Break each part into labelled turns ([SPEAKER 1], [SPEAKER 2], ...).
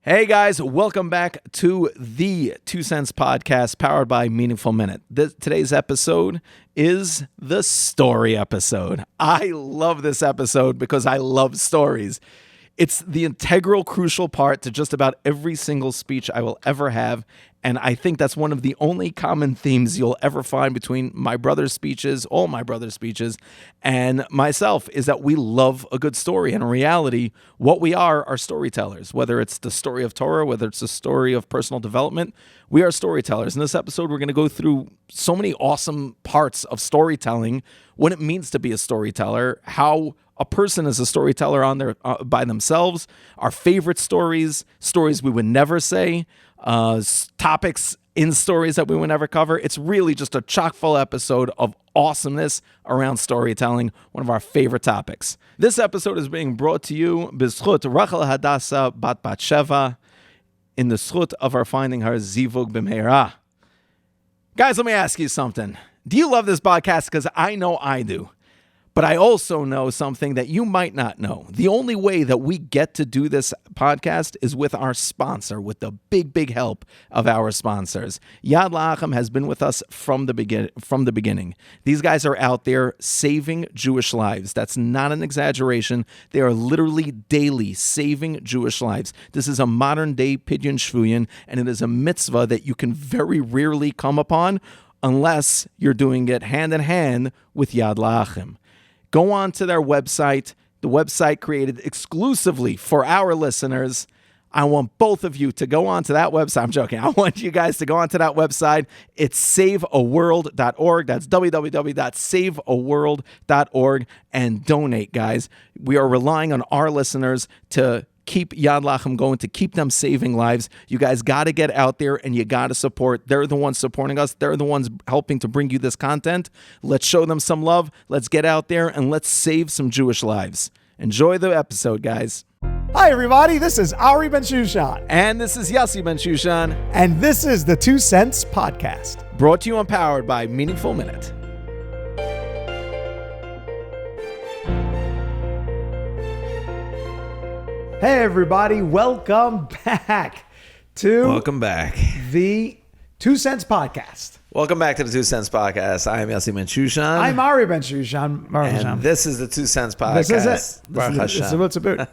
[SPEAKER 1] Hey guys, welcome back to the 2 Cents Podcast powered by Meaningful Minute. Today's episode is the story episode. I love this episode because I love stories. It's the integral, crucial part to just about every single speech I will ever have. And I think that's one of the only common themes you'll ever find between my brother's speeches, all my brother's speeches, and myself, is that we love a good story. And in reality, what we are storytellers. Whether it's the story of Torah, whether it's the story of personal development, we are storytellers. In this episode, we're going to go through so many awesome parts of storytelling, what it means to be a storyteller, how a person is a storyteller on their by themselves, our favorite stories we would never say, topics in stories that we would never cover. It's really just a chock full episode of awesomeness around storytelling, one of our favorite topics. This episode is being brought to you Bzechus Rachel Hadassa bat Batsheva, in the zchut of our finding her zivug b'meira. Guys, let me ask you something. Do you love this podcast? Because I know I do. But I also know something that you might not know. The only way that we get to do this podcast is with our sponsor, with the big help of our sponsors. Yad La'achem has been with us from the beginning. These guys are out there saving Jewish lives. That's not an exaggeration. They are literally daily saving Jewish lives. This is a modern day Pidyon Shvuyin, and it is a mitzvah that you can very rarely come upon unless you're doing it hand in hand with Yad La'achem. Go on to their website, the website created exclusively for our listeners. I want both of you to go on to that website. I'm joking. I want you guys to go on to that website. It's saveaworld.org. That's www.saveaworld.org, and donate, guys. We are relying on our listeners to keep Yad La'achem going, to keep them saving lives. You guys got to get out there and you got to support. They're the ones supporting us. They're the ones helping to bring you this content. Let's show them some love. Let's get out there and let's save some Jewish lives. Enjoy the episode, guys.
[SPEAKER 2] Hi, everybody. This is Ari Bensoussan.
[SPEAKER 1] And this is Yossi Bensoussan.
[SPEAKER 2] And this is the 2 Cents Podcast.
[SPEAKER 1] Brought to you and powered by Meaningful Minute.
[SPEAKER 2] Hey, everybody. Welcome back to the 2 Cents Podcast.
[SPEAKER 1] Welcome back to the 2 Cents Podcast. I am Yossi Bensoussan.
[SPEAKER 2] I'm Ari Bensoussan.
[SPEAKER 1] And this is the 2 Cents Podcast.
[SPEAKER 2] This is it. This is what it's about.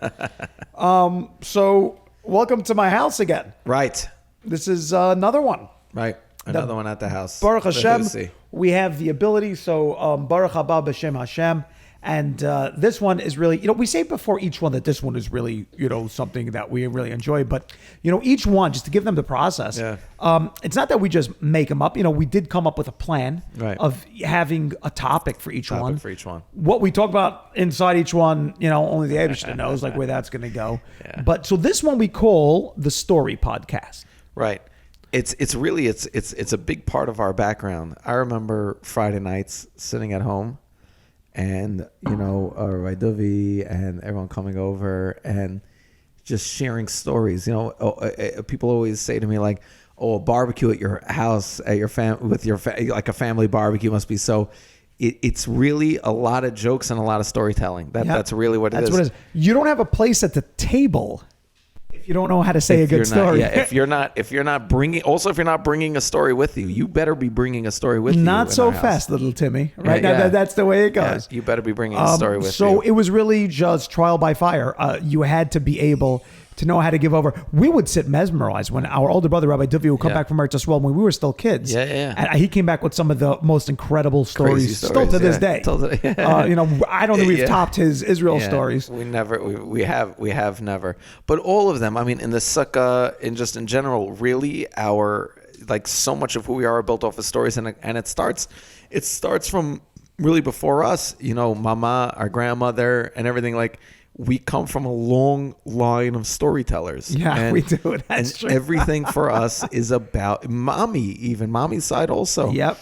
[SPEAKER 2] So, welcome to my house again.
[SPEAKER 1] Right.
[SPEAKER 2] This is another one.
[SPEAKER 1] Right. Another one at the house.
[SPEAKER 2] Baruch Hashem. We have the ability. So, Baruch haba b'shem Hashem. And this one is really, we say before each one that this one is really, something that we really enjoy. But, each one, just to give them the process, it's not that we just make them up. We did come up with a plan of having a topic for each one. What we talk about inside each one, only the Eibishter knows, like where that's going to go. Yeah. But so this one we call the Story Podcast.
[SPEAKER 3] Right. It's really a big part of our background. I remember Friday nights sitting at home. And, Rabbi Dovi and everyone coming over and just sharing stories. People always say to me like, a barbecue at your house, at your like a family barbecue must be so. It's really a lot of jokes and a lot of storytelling. That's really what it is. That's what it is.
[SPEAKER 2] You don't have a place at the table if you don't know how to say a good story.
[SPEAKER 3] If you're not bringing a story with you, you better be bringing a story with you.
[SPEAKER 2] Not so fast, little Timmy. Right now, that's the way it goes.
[SPEAKER 3] Yeah, you better be bringing a story with you.
[SPEAKER 2] So it was really just trial by fire. You had to be able to know how to give over. We would sit mesmerized when our older brother, Rabbi Dovi, would come back from Eretz Yisrael when we were still kids. And he came back with some of the most incredible stories still to this day. I don't think we've topped his Israel stories.
[SPEAKER 3] We have never. But all of them, I mean, in the sukkah, in general, really so much of who we are built off of stories, and it starts from really before us, Mama, our grandmother, and everything. We come from a long line of storytellers.
[SPEAKER 2] Yeah, we do. That's true.
[SPEAKER 3] Everything for us is about mommy's side also.
[SPEAKER 2] Yep.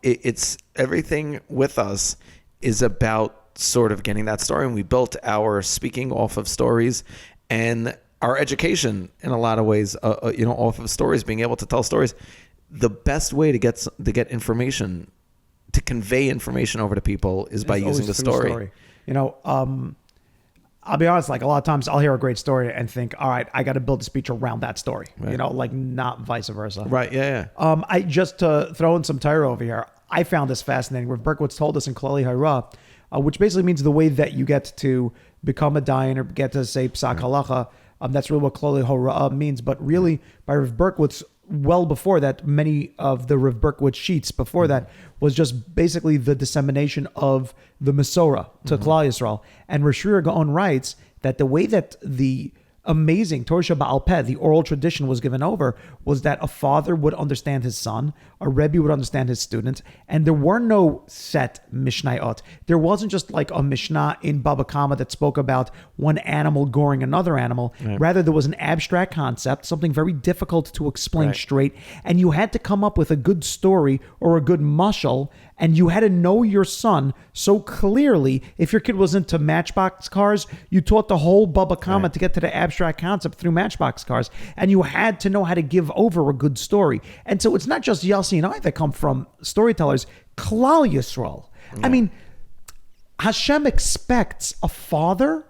[SPEAKER 3] It's everything with us is about sort of getting that story. And we built our speaking off of stories and our education in a lot of ways, off of stories, being able to tell stories. The best way to get information, to convey information over to people is by using the story.
[SPEAKER 2] I'll be honest, like a lot of times I'll hear a great story and think, all right, I got to build a speech around that story,
[SPEAKER 3] Right.
[SPEAKER 2] like not vice versa.
[SPEAKER 3] Right. Yeah.
[SPEAKER 2] I just to throw in some Torah over here, I found this fascinating. Rav Berkowitz told us in Klali Hara, which basically means the way that you get to become a dayan or get to say psak halacha. That's really what Klali Hara means. But really, by Rav Berkowitz, well before that, many of the Rav Berkowitz sheets before that was just basically the dissemination of the Masorah to Klal Yisrael. And Rosh Shira Gaon writes that the way that the amazing Torah Ba'al Peh, the oral tradition, was given over was that a father would understand his son, a Rebbe would understand his student, and there were no set Mishnayot. There wasn't just like a Mishnah in Baba Kama that spoke about one animal goring another animal.
[SPEAKER 3] Right.
[SPEAKER 2] Rather, there was an abstract concept, something very difficult to explain
[SPEAKER 3] Right.
[SPEAKER 2] straight, and you had to come up with a good story or a good mashal, and you had to know your son so clearly. If your kid was into Matchbox cars, you taught the whole Baba Kama
[SPEAKER 3] Right.
[SPEAKER 2] to get to the abstract concept through Matchbox cars, and you had to know how to give over a good story. And so it's not just Yossi and I that come from storytellers. Klal Yisrael. I mean, Hashem expects a father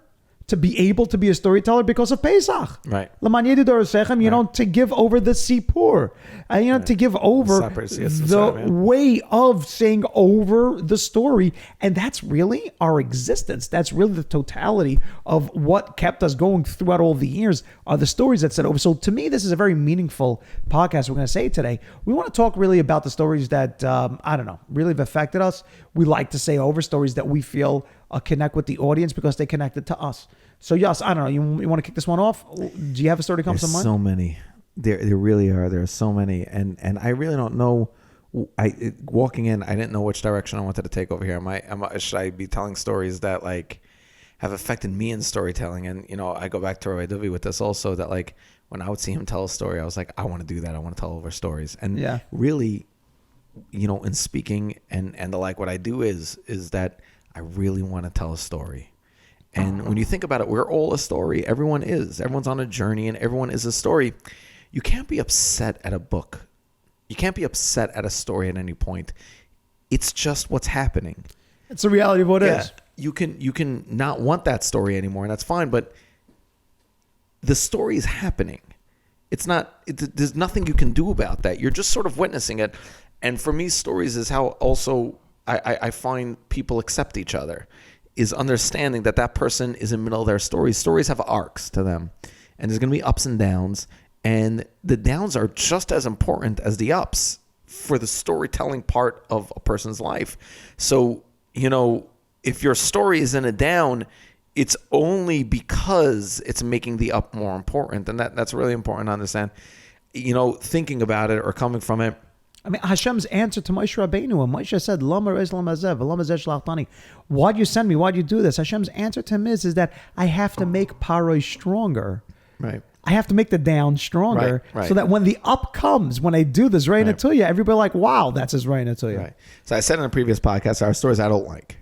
[SPEAKER 2] to be able to be a storyteller because of Pesach.
[SPEAKER 3] Right.
[SPEAKER 2] L'man yedid orasechem, to give over the sipur. To give over the way of saying over the story. And that's really our existence. That's really the totality of what kept us going throughout all the years are the stories that said over. So to me, this is a very meaningful podcast we're going to say today. We want to talk really about the stories that, really have affected us. We like to say over stories that we feel connect with the audience because they connected to us. So, yes, I don't know. You want to kick this one off? Do you have a story that comes to mind?
[SPEAKER 3] So many. There really are. There are so many, and I really don't know. Walking in, I didn't know which direction I wanted to take over here. Should I be telling stories that like have affected me in storytelling? And I go back to Rabbi Dovi with this also. That like when I would see him tell a story, I was like, I want to do that. I want to tell over stories. And really, in speaking and the like, what I do is that I really want to tell a story. And when you think about it, we're all a story. Everyone is. Everyone's on a journey, and everyone is a story. You can't be upset at a book. You can't be upset at a story at any point. It's just what's happening.
[SPEAKER 2] It's the reality of what it is.
[SPEAKER 3] You can not want that story anymore, and that's fine. But the story is happening. It's not. There's nothing you can do about that. You're just sort of witnessing it. And for me, stories is how also I find people accept each other. Is understanding that person is in the middle of their stories. Stories have arcs to them. And there's going to be ups and downs. And the downs are just as important as the ups for the storytelling part of a person's life. So, if your story is in a down, it's only because it's making the up more important. And that's really important to understand. Thinking about it or coming from it.
[SPEAKER 2] I mean, Hashem's answer to Moshe Rabbeinu, when Moshe said, why'd you send me? Why'd you do this? Hashem's answer to him is that I have to make Paroi stronger.
[SPEAKER 3] Right.
[SPEAKER 2] I have to make the down stronger
[SPEAKER 3] right.
[SPEAKER 2] so that when the up comes, when I do this Reina Tuya, everybody like, wow, that's his Reina Tuya. Right.
[SPEAKER 3] So I said in a previous podcast, there are stories I don't like.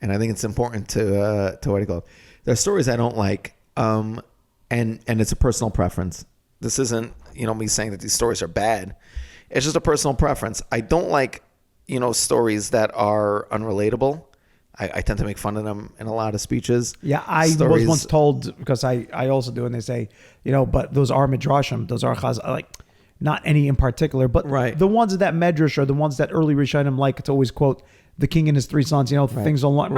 [SPEAKER 3] And I think it's important to what do you call it? There are stories I don't like, and it's a personal preference. This isn't, me saying that these stories are bad. It's just a personal preference. I don't like, stories that are unrelatable. I tend to make fun of them in a lot of speeches.
[SPEAKER 2] Yeah, I was once told, because I also do, and they say, but those are midrashim, those are chaz, like, not any in particular, but the ones that medrash are the ones that early Rishonim like to always quote the king and his three sons, things don't like.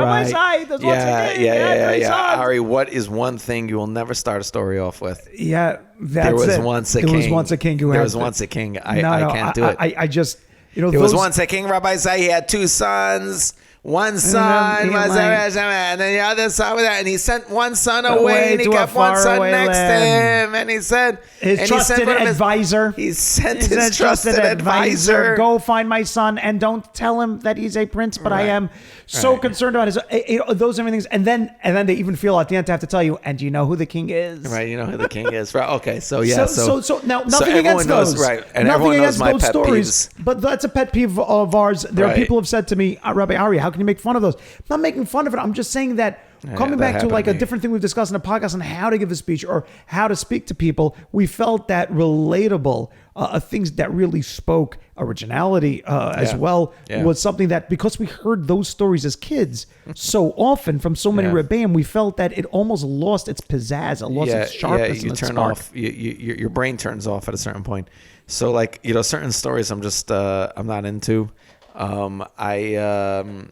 [SPEAKER 3] Yeah. Ari, what is one thing you will never start a story off with?
[SPEAKER 2] Yeah,
[SPEAKER 3] there was once a king.
[SPEAKER 2] There was once a king who
[SPEAKER 3] There was once a king. I can't do it.
[SPEAKER 2] I just,
[SPEAKER 3] there was once a king, Rabbi Zai, he had two sons. One son was and then the other son was and he sent one son away and he kept one son next to him and he said
[SPEAKER 2] his trusted advisor.
[SPEAKER 3] He sent his trusted advisor.
[SPEAKER 2] Go find my son and don't tell him that he's a prince, but I am so concerned about his those everything. And then they even feel at the end to have to tell you, and do you know who the king is?
[SPEAKER 3] Right, you know who the king is. Right. Okay, so
[SPEAKER 2] So now nothing against those.
[SPEAKER 3] Right. And
[SPEAKER 2] nothing
[SPEAKER 3] everyone knows my
[SPEAKER 2] those
[SPEAKER 3] pet
[SPEAKER 2] stories.
[SPEAKER 3] peeves.
[SPEAKER 2] But that's a pet peeve of ours. There are people who have said to me, Rabbi Ari, how can you make fun of those? I'm not making fun of it. I'm just saying that coming
[SPEAKER 3] that
[SPEAKER 2] back to
[SPEAKER 3] happened
[SPEAKER 2] like
[SPEAKER 3] to
[SPEAKER 2] a
[SPEAKER 3] me.
[SPEAKER 2] different thing we've discussed in the podcast on how to give a speech or how to speak to people, we felt that relatable things that really spoke originality as well was something that, because we heard those stories as kids so often from so many Rebbeim, we felt that it almost lost its pizzazz, it lost its sharpness.
[SPEAKER 3] You
[SPEAKER 2] and its
[SPEAKER 3] turn
[SPEAKER 2] spark.
[SPEAKER 3] off. Your brain turns off at a certain point. So like certain stories I'm just I'm not into. I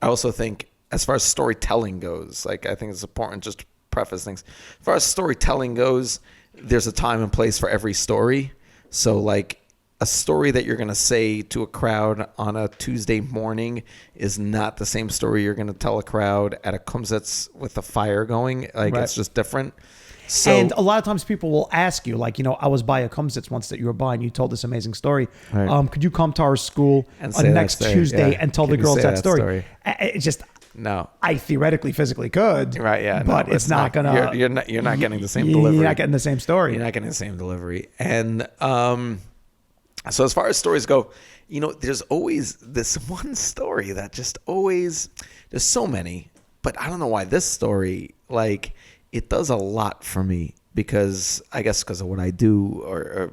[SPEAKER 3] also think as far as storytelling goes, like I think it's important just to preface things. As far as storytelling goes, there's a time and place for every story. So like a story that you're going to say to a crowd on a Tuesday morning is not the same story you're going to tell a crowd at a kumsitz with a fire going. Like it's just different. So,
[SPEAKER 2] and a lot of times people will ask you, like, I was by a kumsitz once that you were by and you told this amazing story.
[SPEAKER 3] Right.
[SPEAKER 2] Could you come to our school
[SPEAKER 3] and say
[SPEAKER 2] next
[SPEAKER 3] that
[SPEAKER 2] Tuesday and tell
[SPEAKER 3] Can
[SPEAKER 2] the
[SPEAKER 3] you
[SPEAKER 2] girls
[SPEAKER 3] say
[SPEAKER 2] that story? It's just,
[SPEAKER 3] no.
[SPEAKER 2] I theoretically physically could.
[SPEAKER 3] Right, yeah.
[SPEAKER 2] But it's not going to.
[SPEAKER 3] You're not getting the same delivery.
[SPEAKER 2] You're not getting the same story.
[SPEAKER 3] You're not getting the same delivery. And so as far as stories go, there's always this one story that just always, there's so many, but I don't know why this story, like, it does a lot for me because I guess because of what I do or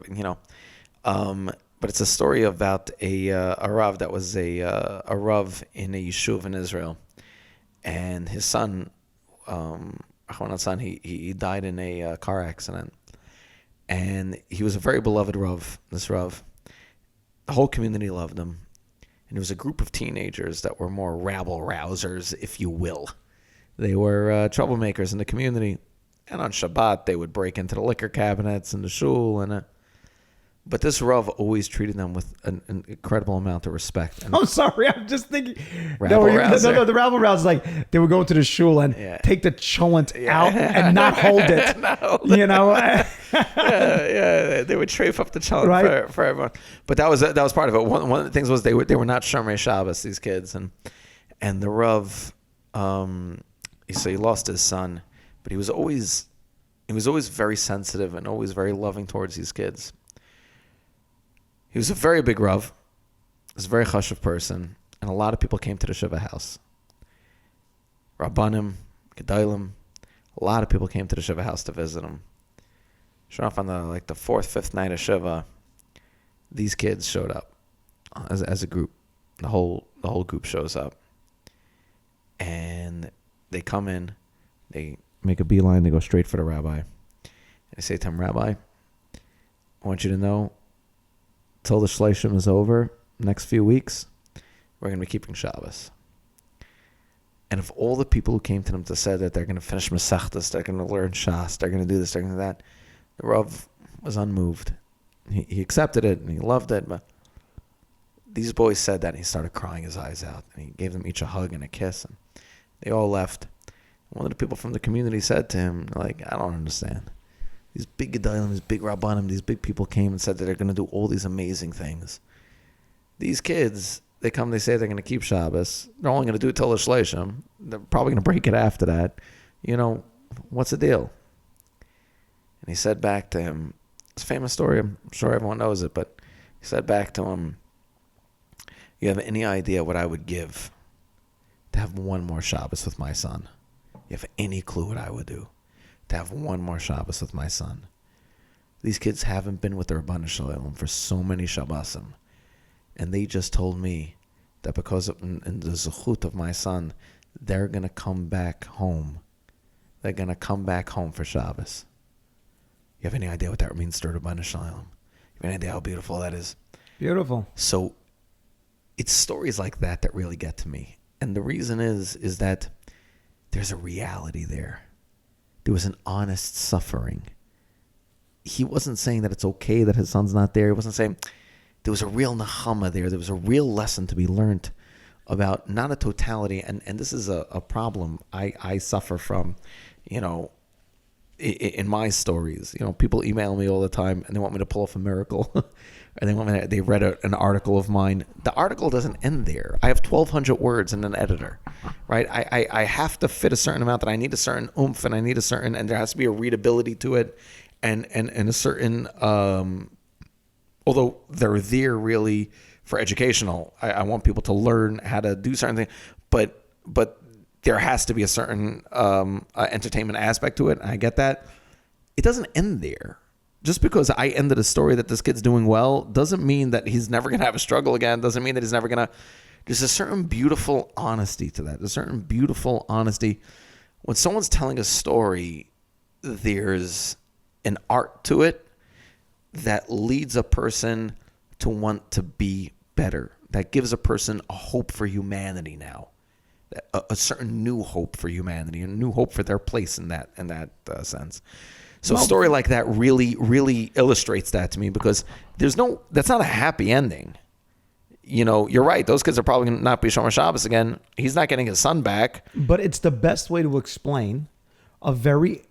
[SPEAKER 3] but it's a story about a Rav that was a Rav in a yeshuv in Israel. And his son, he died in a car accident. And he was a very beloved Rav, this Rav. The whole community loved him. And there was a group of teenagers that were more rabble-rousers, if you will. They were troublemakers in the community. And on Shabbat, they would break into the liquor cabinets in the shul. But this Rav always treated them with an incredible amount of respect. And
[SPEAKER 2] I'm sorry, I'm just thinking.
[SPEAKER 3] Rabble-rouser.
[SPEAKER 2] No, the rabble rouse is like they would go into the shul and take the cholent out and not hold it.
[SPEAKER 3] They would trafe up the challenge for everyone. But that was part of it. One of the things was they were not Shomer Shabbos, these kids, and the Rav, he lost his son, but he was always very sensitive and always very loving towards these kids. He was a very big Rav. He was a very chashuv person, and a lot of people came to the Shiva house. Rabbanim, Gedalim, a lot of people came to the Shiva house to visit him. Sure enough, on the fourth, fifth night of Shiva, these kids showed up as a group. The whole group shows up, and they come in. They make a beeline. They go straight for the rabbi. And they say to him, "Rabbi, I want you to know, till the Shleishim is over, next few weeks, we're going to be keeping Shabbos." And of all the people who came to them to say that they're going to finish Masechtas, they're going to learn Shas, they're going to do this, they're going to do that, the Rav was unmoved. He accepted it and he loved it, but these boys said that and he started crying his eyes out. And he gave them each a hug and a kiss, and they all left. One of the people from the community said to him, like, "I don't understand. These big Gedalim, these big Rabbanim, these big people came and said that they're going to do all these amazing things. These kids, they come, they say they're going to keep Shabbos. They're only going to do it till the Shleishim. They're probably going to break it after that. What's the deal?" And he said back to him, it's a famous story, I'm sure everyone knows it, but he said back to him, "You have any idea what I would give to have one more Shabbos with my son? You have any clue what I would do to have one more Shabbos with my son? These kids haven't been with the Rebbeinu Shalom for so many Shabbosim, and they just told me that because of in the zechut of my son, they're going to come back home. They're going to come back home for Shabbos. You have any idea what that means to the Rebbeinu Shalom? You have any idea how beautiful that is?"
[SPEAKER 2] Beautiful.
[SPEAKER 3] So it's stories like that that really get to me. And the reason is that there's a reality there. There was an honest suffering. He wasn't saying that it's okay that his son's not there. He wasn't saying there was a real nechama there. There was a real lesson to be learned about not a totality. And this is a problem I suffer from, in my stories. People email me all the time and they want me to pull off a miracle. And they read an article of mine. The article doesn't end there. I have 1,200 words in an editor, right? I have to fit a certain amount, that I need a certain oomph, and I need and there has to be a readability to it, and a certain, although they're there really for educational. I want people to learn how to do certain things, but there has to be a certain entertainment aspect to it. I get that. It doesn't end there. Just because I ended a story that this kid's doing well doesn't mean that he's never going to have a struggle again. Doesn't mean that he's never going to. There's a certain beautiful honesty to that. There's a certain beautiful honesty. When someone's telling a story, there's an art to it that leads a person to want to be better. That gives a person a hope for humanity now. A certain new hope for humanity, a new hope for their place in that sense. So a story like that really, really illustrates that to me, because that's not a happy ending. You know, you're right. Those kids are probably going to not be Shomer Shabbos again. He's not getting his son back.
[SPEAKER 2] But it's the best way to explain a very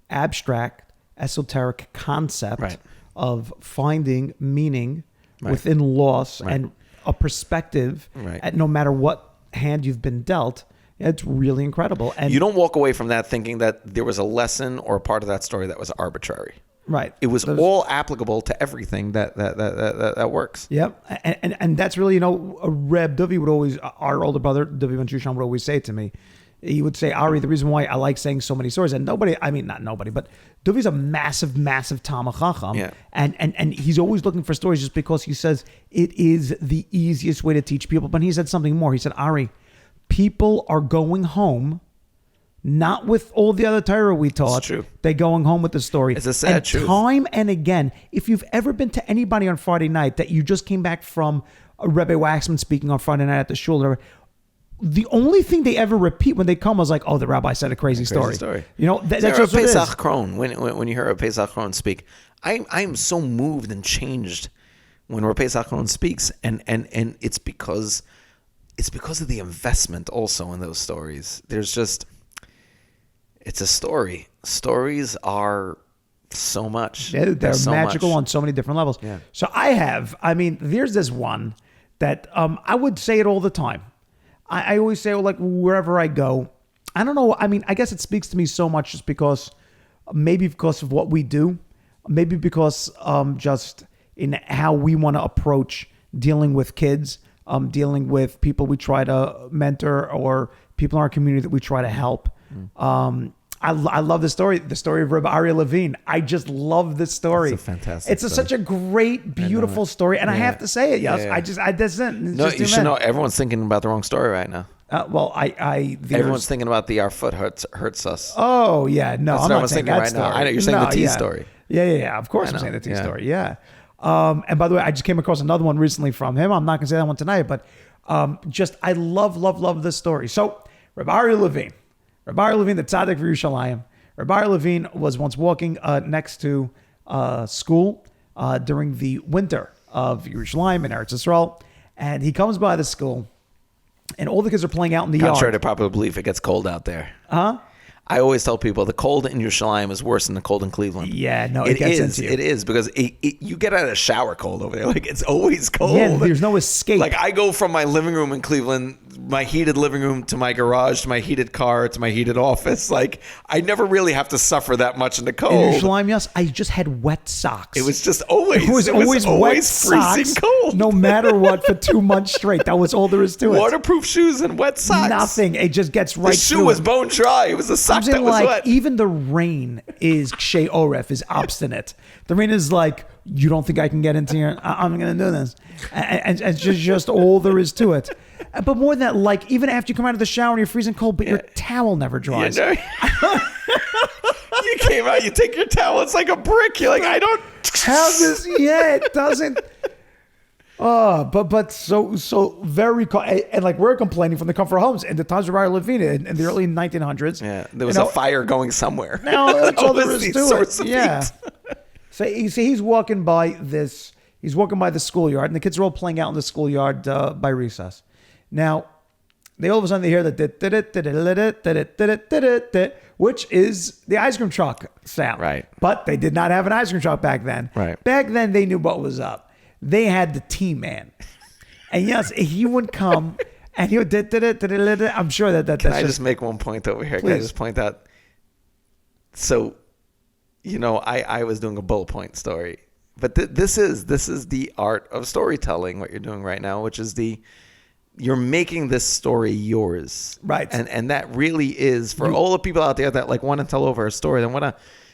[SPEAKER 2] abstract, esoteric concept of finding meaning within loss and a perspective at no matter what hand you've been dealt. It's really incredible. And
[SPEAKER 3] you don't walk away from that thinking that there was a lesson or a part of that story that was arbitrary.
[SPEAKER 2] Right.
[SPEAKER 3] It was all applicable to everything that works.
[SPEAKER 2] Yep. And that's really, Reb Duvi would always, our older brother, Duvi Bensoussan, would always say to me, he would say, Ari, the reason why I like saying so many stories, and not nobody, but Duvi's a massive, massive Talmid Chacham.
[SPEAKER 3] Yeah.
[SPEAKER 2] And he's always looking for stories just because he says it is the easiest way to teach people. But he said something more. He said, Ari, people are going home not with all the other Torah we taught.
[SPEAKER 3] It's true.
[SPEAKER 2] They're going home with the story.
[SPEAKER 3] It's a sad truth.
[SPEAKER 2] Time and again, if you've ever been to anybody on Friday night that you just came back from Rebbe Waxman speaking on Friday night at the shul, the only thing they ever repeat when they come was like, "Oh, the rabbi said a crazy story." That's just what it is.
[SPEAKER 3] Pesach Kron. When you hear a Pesach Kron speak, I am so moved and changed when Pesach Kron speaks, and it's because of the investment also in those stories. It's a story. Stories are so much.
[SPEAKER 2] Yeah, they're
[SPEAKER 3] so
[SPEAKER 2] magical
[SPEAKER 3] much.
[SPEAKER 2] on so many different levels.
[SPEAKER 3] Yeah.
[SPEAKER 2] So there's this one that I would say it all the time. I always say, like, wherever I go, I don't know. I mean, I guess it speaks to me so much just because, maybe because of what we do, maybe because just in how we want to approach dealing with kids, dealing with people we try to mentor or people in our community that we try to help. I love the story of R Ari Levine. I just love this story.
[SPEAKER 3] It's a fantastic story.
[SPEAKER 2] Such a great, beautiful story. And I have to say it, yes.
[SPEAKER 3] Yeah. You should know, everyone's thinking about the wrong story right now. Everyone's thinking about the our foot hurts us.
[SPEAKER 2] Oh, yeah. No,
[SPEAKER 3] That's
[SPEAKER 2] I'm
[SPEAKER 3] what
[SPEAKER 2] not
[SPEAKER 3] everyone's
[SPEAKER 2] saying
[SPEAKER 3] thinking
[SPEAKER 2] that
[SPEAKER 3] right
[SPEAKER 2] story.
[SPEAKER 3] now. I know you're saying the T story.
[SPEAKER 2] Yeah. Of course I'm saying the T story. Yeah. And by the way, I just came across another one recently from him. I'm not going to say that one tonight, but I love this story. So, Rabbi Ari Levine, the tzaddik for Yerushalayim. Rabbi Ari Levine was once walking next to school during the winter of Yerushalayim in Eretz Yisrael, and he comes by the school, and all the kids are playing out in the
[SPEAKER 3] Contrary
[SPEAKER 2] yard.
[SPEAKER 3] to popular belief, it gets cold out there.
[SPEAKER 2] Huh?
[SPEAKER 3] I always tell people the cold in Yerushalayim is worse than the cold in Cleveland.
[SPEAKER 2] Yeah, no, it gets into you.
[SPEAKER 3] It is because you get out of the shower cold over there. Like, it's always cold.
[SPEAKER 2] Yeah, there's no escape.
[SPEAKER 3] Like, I go from my living room in Cleveland, my heated living room, to my garage, to my heated car, to my heated office. Like, I never really have to suffer that much in the cold.
[SPEAKER 2] In Yerushalayim, yes, I just had wet socks.
[SPEAKER 3] It was just always.
[SPEAKER 2] It was always wet
[SPEAKER 3] freezing
[SPEAKER 2] socks,
[SPEAKER 3] cold.
[SPEAKER 2] no matter what, for 2 months straight. That was all there is to it.
[SPEAKER 3] Waterproof shoes and wet socks.
[SPEAKER 2] Nothing. It just gets right
[SPEAKER 3] The shoe
[SPEAKER 2] through
[SPEAKER 3] was
[SPEAKER 2] it.
[SPEAKER 3] bone dry. It was the sock that was wet.
[SPEAKER 2] Even the rain is Kshay Oref, is obstinate. The rain is like, you don't think I can get into here? I'm going to do this. And it's just all there is to it. But more than that, like, even after you come out of the shower and you're freezing cold, but your towel never dries.
[SPEAKER 3] You came out, you take your towel, it's like a brick. You're like, I don't
[SPEAKER 2] have this. Yeah, it doesn't. But so very cold. And like, we're complaining from the comfort homes in the times of Ari Levine in the early 1900s.
[SPEAKER 3] Yeah, there was a fire going somewhere.
[SPEAKER 2] No, that's all there is to it. Yeah.
[SPEAKER 3] Heat.
[SPEAKER 2] So he's walking by this. He's walking by the schoolyard, and the kids are all playing out in the schoolyard by recess. Now, they all of a sudden they hear the which is the ice cream truck sound.
[SPEAKER 3] Right.
[SPEAKER 2] But they did not have an ice cream truck back then.
[SPEAKER 3] Right.
[SPEAKER 2] Back then, they knew what was up. They had the T-Man. And yes, he would come and he would, I'm sure that
[SPEAKER 3] Can I just make one point over here?
[SPEAKER 2] Please.
[SPEAKER 3] Can I just point out? So, I was doing a bullet point story, but this is the art of storytelling, what you're doing right now, which is the you're making this story yours.
[SPEAKER 2] Right.
[SPEAKER 3] And that really is for all the people out there that like want to tell over a story,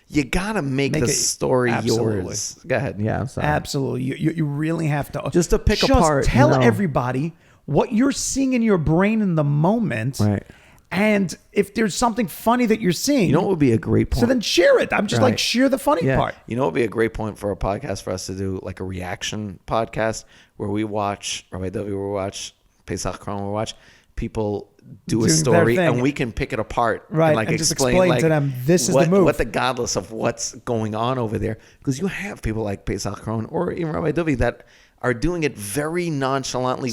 [SPEAKER 3] you gotta make the story yours. Go ahead. Yeah, I'm sorry.
[SPEAKER 2] Absolutely. You really have to
[SPEAKER 3] just to pick apart.
[SPEAKER 2] Tell everybody what you're seeing in your brain in the moment.
[SPEAKER 3] Right.
[SPEAKER 2] And if there's something funny that you're seeing,
[SPEAKER 3] you know what would be a great point?
[SPEAKER 2] So then share it. I'm just like, share the funny part.
[SPEAKER 3] You know what would be a great point for a podcast for us to do, like a reaction podcast where we watch, Rabbi Dovi will watch, Pesach Kron will watch, people do a story and we can pick it apart.
[SPEAKER 2] Right.
[SPEAKER 3] And like
[SPEAKER 2] and just
[SPEAKER 3] explain
[SPEAKER 2] to them, this is the move.
[SPEAKER 3] What the godless of what's going on over there. Because you have people like Pesach Kron or even Rabbi Dovi that are doing it very nonchalantly,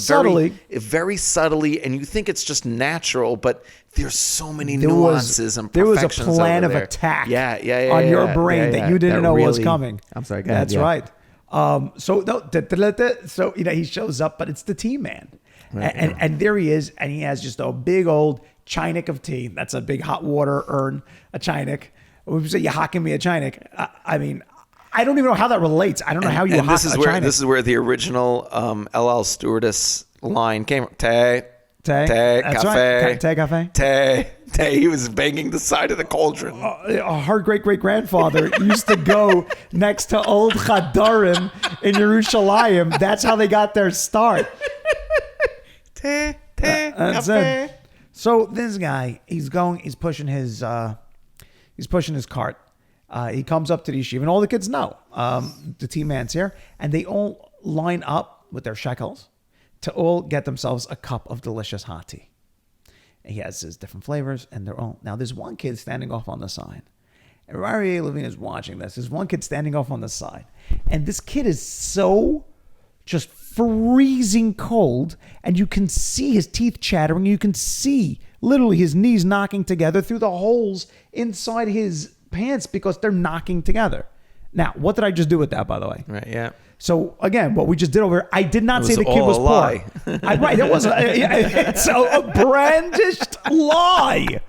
[SPEAKER 3] very subtly, and you think it's just natural, but there's so many nuances and perfections.
[SPEAKER 2] There was a plan of attack on your brain that you didn't know was coming.
[SPEAKER 3] I'm sorry, go ahead.
[SPEAKER 2] That's right. So he shows up, but it's the tea man. Right, and there he is, and he has just a big old chinik of tea. That's a big hot water urn, a chinik. We say, you're hocking me a chinik. I mean, I don't even know how that relates. I don't know how you hock a chinik.
[SPEAKER 3] This is where the original LL Stewardess line came from. Te,
[SPEAKER 2] That's
[SPEAKER 3] cafe.
[SPEAKER 2] Right. Te, cafe.
[SPEAKER 3] Te. He was banging the side of the cauldron.
[SPEAKER 2] Her great-great-grandfather used to go next to old Chadarim in Yerushalayim. That's how they got their start.
[SPEAKER 3] That's
[SPEAKER 2] it. So this guy, he's pushing his cart. He comes up to the yeshiva, and all the kids know the tea man's here, and they all line up with their shekels to all get themselves a cup of delicious hot tea. And he has his different flavors, and they're all now. There's one kid standing off on the side, and R Ari Levine is watching this. There's one kid standing off on the side, and this kid is so just freezing cold, and you can see his teeth chattering. You can see literally his knees knocking together through the holes inside his pants because they're knocking together. Now, what did I just do with that, by the way?
[SPEAKER 3] Right, yeah.
[SPEAKER 2] So, again, what we just did over here, I did not say the kid was poor. Right, it was it's a brandished lie.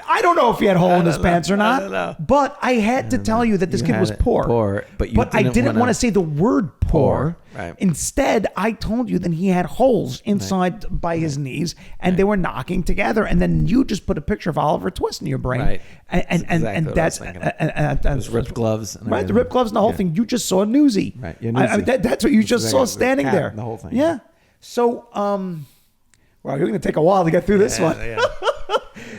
[SPEAKER 2] I don't know if he had a hole in his pants or not,
[SPEAKER 3] I don't know.
[SPEAKER 2] But I had to tell you that this kid was poor.
[SPEAKER 3] But
[SPEAKER 2] I didn't want to say the word poor.
[SPEAKER 3] Right.
[SPEAKER 2] Instead, I told you that he had holes inside by his knees, and they were knocking together. And then you just put a picture of Oliver Twist in your brain.
[SPEAKER 3] Right.
[SPEAKER 2] And that's
[SPEAKER 3] those ripped gloves. And
[SPEAKER 2] right, the ripped gloves and the whole thing. You just saw Newsy.
[SPEAKER 3] Right.
[SPEAKER 2] That's what you just saw standing there.
[SPEAKER 3] The whole thing.
[SPEAKER 2] Yeah. So, well, you're going to take a while to get through this one.
[SPEAKER 3] Yeah.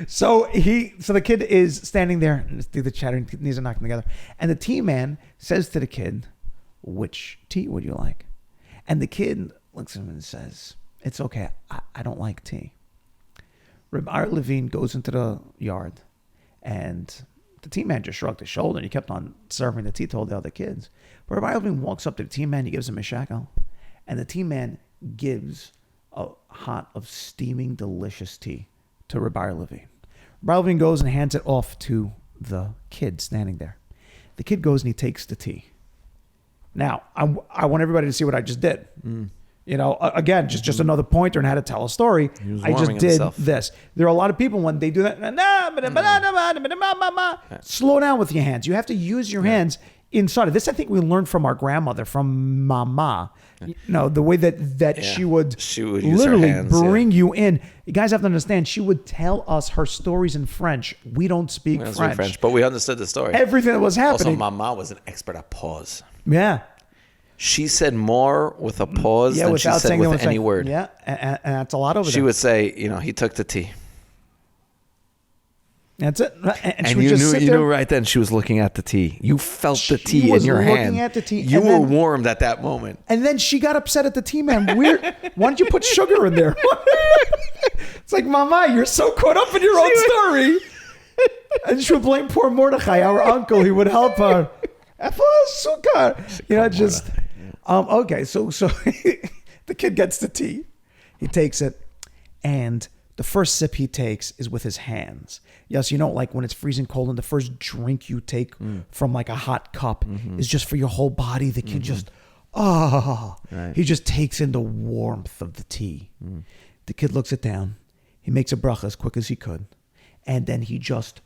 [SPEAKER 2] So the kid is standing there, and the chattering knees are knocking together. And the tea man says to the kid, "Which tea would you like?" And the kid looks at him and says, "It's okay. I don't like tea." Reb Ari Levine goes into the yard, and the tea man just shrugged his shoulder, and he kept on serving the tea to all the other kids. But Reb Ari Levine walks up to the tea man, he gives him a shekel, and the tea man gives a hot of steaming, delicious tea to Reb Ari Levine. Reb Ari Levine goes and hands it off to the kid standing there. The kid goes and he takes the tea. Now, I want everybody to see what I just did. You know, again, just another pointer on how to tell a story. I just did this. There are a lot of people when they do that. Slow down with your hands. You have to use your hands inside of this. I think we learned from our grandmother, from Mama. You know, the way that she would literally bring you in. You guys have to understand, she would tell us her stories in French. We don't speak French.
[SPEAKER 3] But we understood the story.
[SPEAKER 2] Everything that was happening.
[SPEAKER 3] Also, Mama was an expert at pause.
[SPEAKER 2] Yeah.
[SPEAKER 3] She said more with a pause than she said with any word.
[SPEAKER 2] Yeah, and that's a lot over there.
[SPEAKER 3] She would say, he took the tea.
[SPEAKER 2] That's it. And
[SPEAKER 3] you knew right then she was looking at the tea. You felt the tea in your hand.
[SPEAKER 2] Looking at the tea.
[SPEAKER 3] You were warmed at that moment.
[SPEAKER 2] And then she got upset at the tea man. Weird. Why don't you put sugar in there? It's like, Mama, you're so caught up in your own story. And she would blame poor Mordechai, our uncle. He would help her. Okay, so the kid gets the tea. He takes it, and the first sip he takes is with his hands. Yes, like when it's freezing cold and the first drink you take from like a hot cup is just for your whole body. The kid just, he just takes in the warmth of the tea. The kid looks it down. He makes a bracha as quick as he could. And then he just,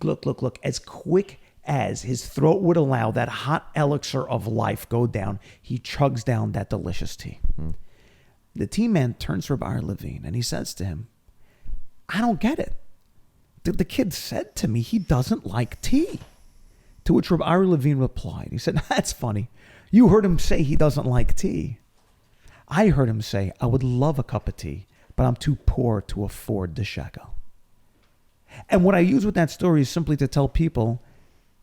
[SPEAKER 2] look, as quick as his throat would allow that hot elixir of life go down, he chugs down that delicious tea. The tea man turns to Rabbi Ari Levine and he says to him, I don't get it. The kid said to me he doesn't like tea. To which Rabbi Ari Levine replied. He said, that's funny. You heard him say he doesn't like tea. I heard him say, I would love a cup of tea, but I'm too poor to afford the shekel. And what I use with that story is simply to tell people,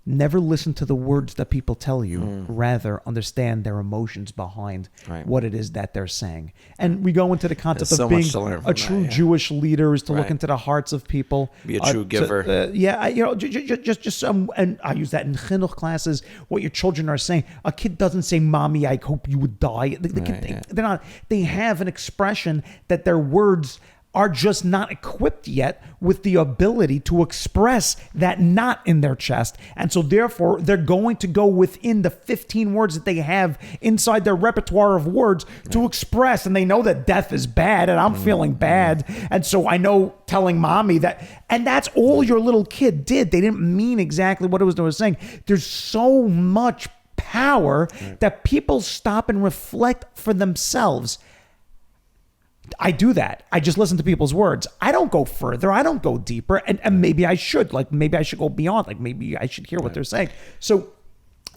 [SPEAKER 2] never listen to the words that people tell you. Rather, understand their emotions behind what it is that they're saying. And we go into the concept
[SPEAKER 3] There's
[SPEAKER 2] of
[SPEAKER 3] so
[SPEAKER 2] being
[SPEAKER 3] much to learn from
[SPEAKER 2] a true
[SPEAKER 3] that,
[SPEAKER 2] Jewish leader is to look into the hearts of people.
[SPEAKER 3] Be a true giver.
[SPEAKER 2] Just some, and I use that in chinuch classes. What your children are saying. A kid doesn't say, "Mommy, I hope you would die." They're not. They have an expression that their words are just not equipped yet with the ability to express that knot in their chest. And so therefore, they're going to go within the 15 words that they have inside their repertoire of words to express. And they know that death is bad and I'm feeling bad. And so I know telling mommy that, and that's all your little kid did. They didn't mean exactly what it was they were saying. There's so much power that people stop and reflect for themselves. I do that. I just listen to people's words. I don't go further. I don't go deeper. And maybe I should. Like, maybe I should go beyond. Like, maybe I should hear what they're saying. So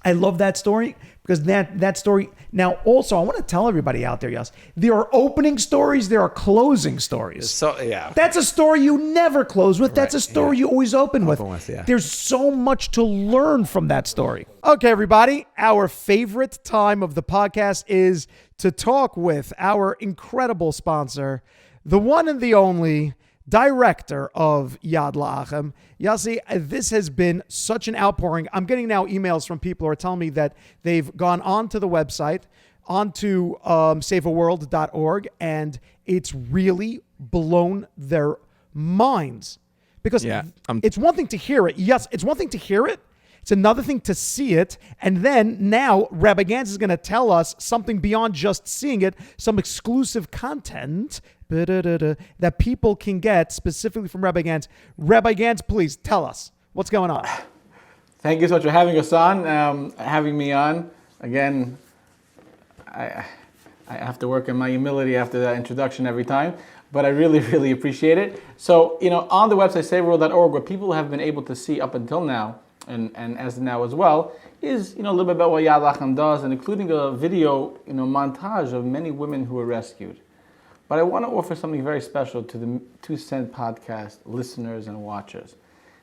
[SPEAKER 2] I love that story because that story. Now, also, I want to tell everybody out there, yes, there are opening stories. There are closing stories.
[SPEAKER 3] So, yeah.
[SPEAKER 2] That's a story you never close with. That's a story you always open with.
[SPEAKER 3] Yeah.
[SPEAKER 2] There's so much to learn from that story. Okay, everybody. Our favorite time of the podcast is to talk with our incredible sponsor, the one and the only director of Yad La'achem. Yossi, this has been such an outpouring. I'm getting now emails from people who are telling me that they've gone onto the website, onto saveaworld.org, and it's really blown their minds. Because it's one thing to hear it. Yes, it's one thing to hear it. It's another thing to see it. And then now Rabbi Gans is going to tell us something beyond just seeing it, some exclusive content that people can get specifically from Rabbi Gans. Rabbi Gans, please tell us what's going on.
[SPEAKER 4] Thank you so much for having us on, having me on. Again, I have to work on my humility after that introduction every time, but I really, really appreciate it. So, on the website, saveworld.org, what people have been able to see up until now, and as now as well, is a little bit about what Yad La'achem does, and including a video montage of many women who were rescued. But I want to offer something very special to the 2 Cent podcast listeners and watchers.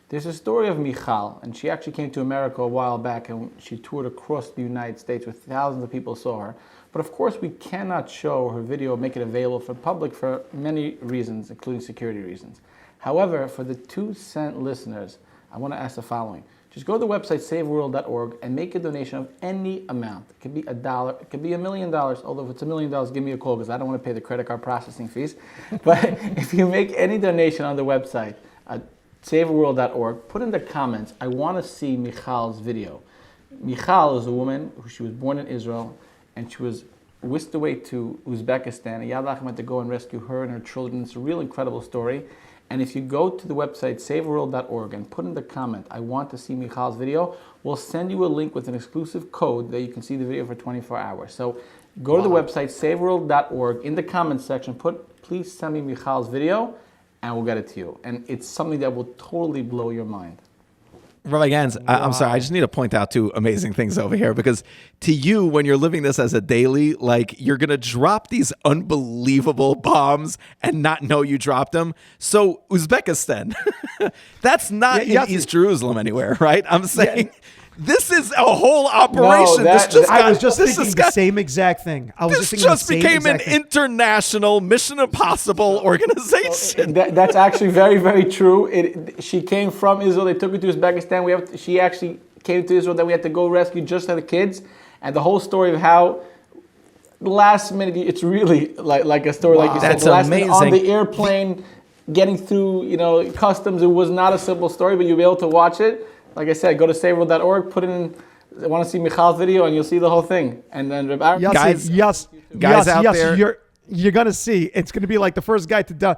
[SPEAKER 4] There's a story of Michal, and she actually came to America a while back, and she toured across the United States where thousands of people saw her. But of course, we cannot show her video, make it available for the public for many reasons, including security reasons. However, for the 2 Cent listeners, I want to ask the following. Just go to the website, saveworld.org, and make a donation of any amount. It could be $1, it could be $1 million, although if it's $1 million, give me a call because I don't want to pay the credit card processing fees. But if you make any donation on the website, saveworld.org, put in the comments, I want to see Michal's video. Michal is a woman who she was born in Israel, and she was whisked away to Uzbekistan. And Yad La'achem had to go and rescue her and her children. It's a real incredible story. And if you go to the website, saveworld.org, and put in the comment, I want to see Michal's video, we'll send you a link with an exclusive code that you can see the video for 24 hours. So go to the website, saveworld.org, in the comments section, please send me Michal's video, and we'll get it to you. And it's something that will totally blow your mind.
[SPEAKER 1] Rabbi Gans, I'm sorry, I just need to point out 2 amazing things over here, because to you, when you're living this as a daily, like, you're going to drop these unbelievable bombs and not know you dropped them. So Uzbekistan, that's not in East Jerusalem anywhere, right? I'm saying this is a whole operation.
[SPEAKER 2] I was just thinking the same exact thing.
[SPEAKER 1] This just became an international Mission Impossible organization.
[SPEAKER 4] That's actually very, very true. She came from Israel. They took her to Uzbekistan. She actually came to Israel. Then we had to go rescue just the kids. And the whole story of how last minute, it's really like a story like you said.
[SPEAKER 1] That's
[SPEAKER 4] the last
[SPEAKER 1] amazing.
[SPEAKER 4] minute on the airplane, getting through customs. It was not a simple story, but you'll be able to watch it. Like I said, go to saveworld.org, put in, I want to see Michal's video, and you'll see the whole thing. And then
[SPEAKER 1] guys out there,
[SPEAKER 2] you're going to see. It's going to be like the first guy to die.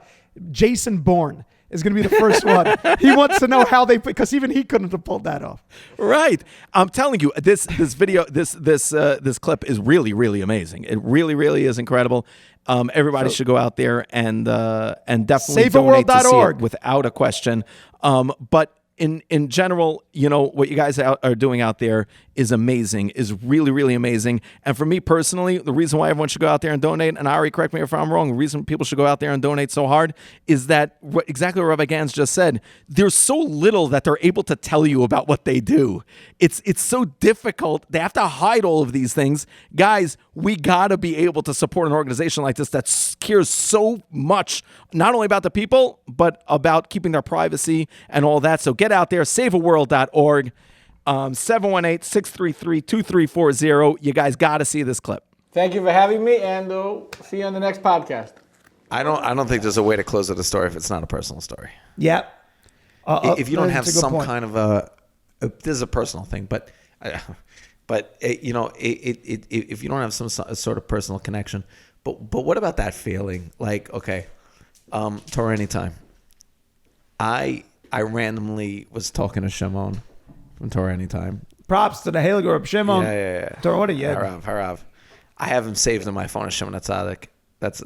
[SPEAKER 2] Jason Bourne is going to be the first one. He wants to know how because even he couldn't have pulled that off.
[SPEAKER 1] Right. I'm telling you, this video, this clip is really, really amazing. It really, really is incredible. Everybody should go out there and definitely donate to see
[SPEAKER 2] SaveAWorld.org.
[SPEAKER 1] it without a question. But in general, what you guys are doing out there is amazing, is really, really amazing. And for me personally, the reason why everyone should go out there and donate, and Ari, correct me if I'm wrong, the reason people should go out there and donate so hard is that exactly what Rabbi Gans just said. There's so little that they're able to tell you about what they do. It's so difficult. They have to hide all of these things. Guys, we got to be able to support an organization like this that cares so much, not only about the people, but about keeping their privacy and all that. So get out there, SaveAWorld.org. 718-633-2340. You guys got to see this clip.
[SPEAKER 4] Thank you for having me, and see you on the next podcast.
[SPEAKER 3] I don't think there's a way to close with a story if it's not a personal story.
[SPEAKER 2] Yeah.
[SPEAKER 3] If you don't have
[SPEAKER 2] that's a good
[SPEAKER 3] some
[SPEAKER 2] point.
[SPEAKER 3] kind of this is a personal thing, but if you don't have some sort of personal connection, but what about that feeling? Like, okay, Torah Anytime. I randomly was talking to Shimon from Torah Anytime.
[SPEAKER 2] Props to the Hail Reb Shimon.
[SPEAKER 3] Yeah.
[SPEAKER 2] Torah order, yeah.
[SPEAKER 3] Harav. I have him saved in my phone as Shimon HaTzadik. That's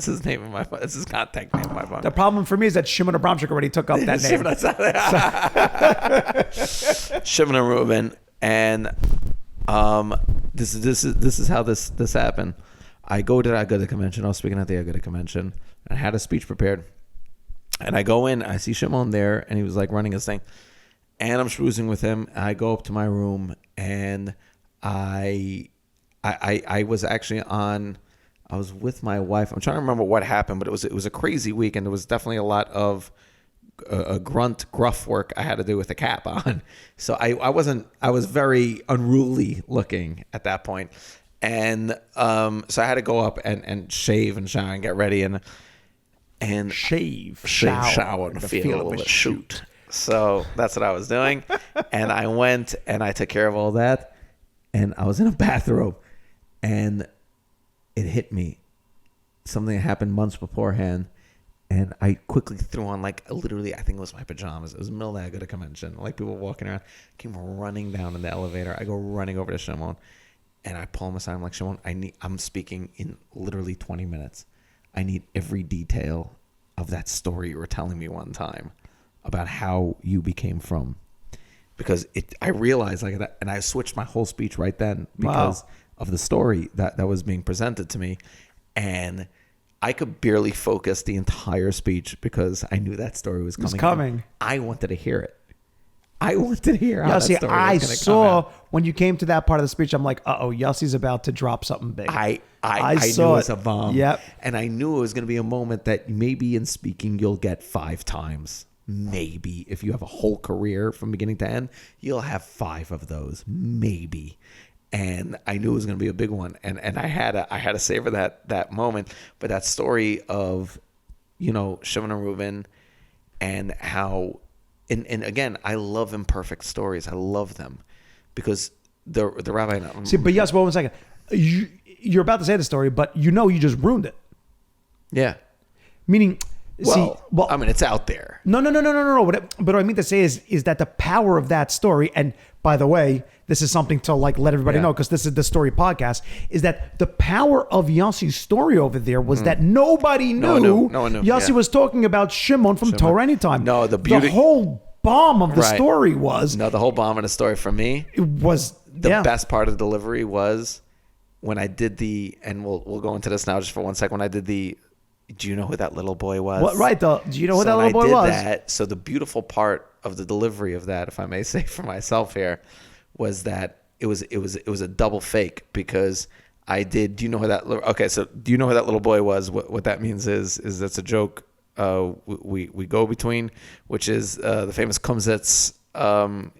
[SPEAKER 3] his name in my phone. That's his contact name in my phone.
[SPEAKER 2] The problem for me is that Shimon Abramchik already took up that name.
[SPEAKER 3] Shimon HaTzadik. Shimon and Reuben. And this is how this happened. I go to the Agada convention. I was speaking at the Agada convention. I had a speech prepared. And I go in, I see Shimon there, and he was like running his thing. And I'm schmoozing with him. I go up to my room, and I was actually I was with my wife. I'm trying to remember what happened, but it was a crazy week, and there was definitely a lot of gruff work I had to do with the cap on. So I was very unruly looking at that point. And so I had to go up and shave and shower and get ready and
[SPEAKER 2] Shave,
[SPEAKER 3] shower, and feel a shoot. So that's what I was doing. And I went and I took care of all that. And I was in a bathrobe. And it hit me. Something that happened months beforehand. And I quickly threw on, literally, I think it was my pajamas. It was the middle of the Agada convention. Like, people walking around. I came running down in the elevator. I go running over to Shimon. And I pull him aside. I'm like, Shimon, I'm speaking in literally 20 minutes. I need every detail of that story you were telling me one time about how you became from, because I realized like that, and I switched my whole speech right then because of the story that was being presented to me, and I could barely focus the entire speech because I knew that story was coming. I wanted to hear it. I wanted to hear how that story was going to come out.
[SPEAKER 2] I saw when you came to that part of the speech, I'm like, Yossi's about to drop something big.
[SPEAKER 3] I knew it was a bomb.
[SPEAKER 2] Yep.
[SPEAKER 3] And I knew it was going to be a moment that maybe in speaking you'll get 5 times. Maybe if you have a whole career from beginning to end, you'll have 5 of those. Maybe. And I knew it was going to be a big one. And I had to savor that moment. But that story of, Shimon and Reuben and how, and again, I love imperfect stories. I love them because the rabbi.
[SPEAKER 2] See, but yes, well, 1 second. You're about to say the story, but you just ruined it.
[SPEAKER 3] Yeah.
[SPEAKER 2] Meaning,
[SPEAKER 3] I mean, it's out there.
[SPEAKER 2] No. But what I mean to say is that the power of that story, and by the way, this is something to let everybody know because this is the story podcast, is that the power of Yossi's story over there was that nobody knew.
[SPEAKER 3] No one knew.
[SPEAKER 2] Yossi was talking about Shimon from Torah Anytime.
[SPEAKER 3] No, the beauty.
[SPEAKER 2] The whole bomb of the story was.
[SPEAKER 3] No, the whole bomb of the story for me.
[SPEAKER 2] It was
[SPEAKER 3] the best part of the delivery was when I did and we'll go into this now just for 1 second. When I did do you know who that little boy was?
[SPEAKER 2] What? Right. Do you know who that little boy was?
[SPEAKER 3] So the beautiful part of the delivery of that, if I may say for myself here, was that it was a double fake because I did. Do you know who that? Okay, so do you know who that little boy was? What that means is that's a joke. We go between, which is the famous Kumsitz.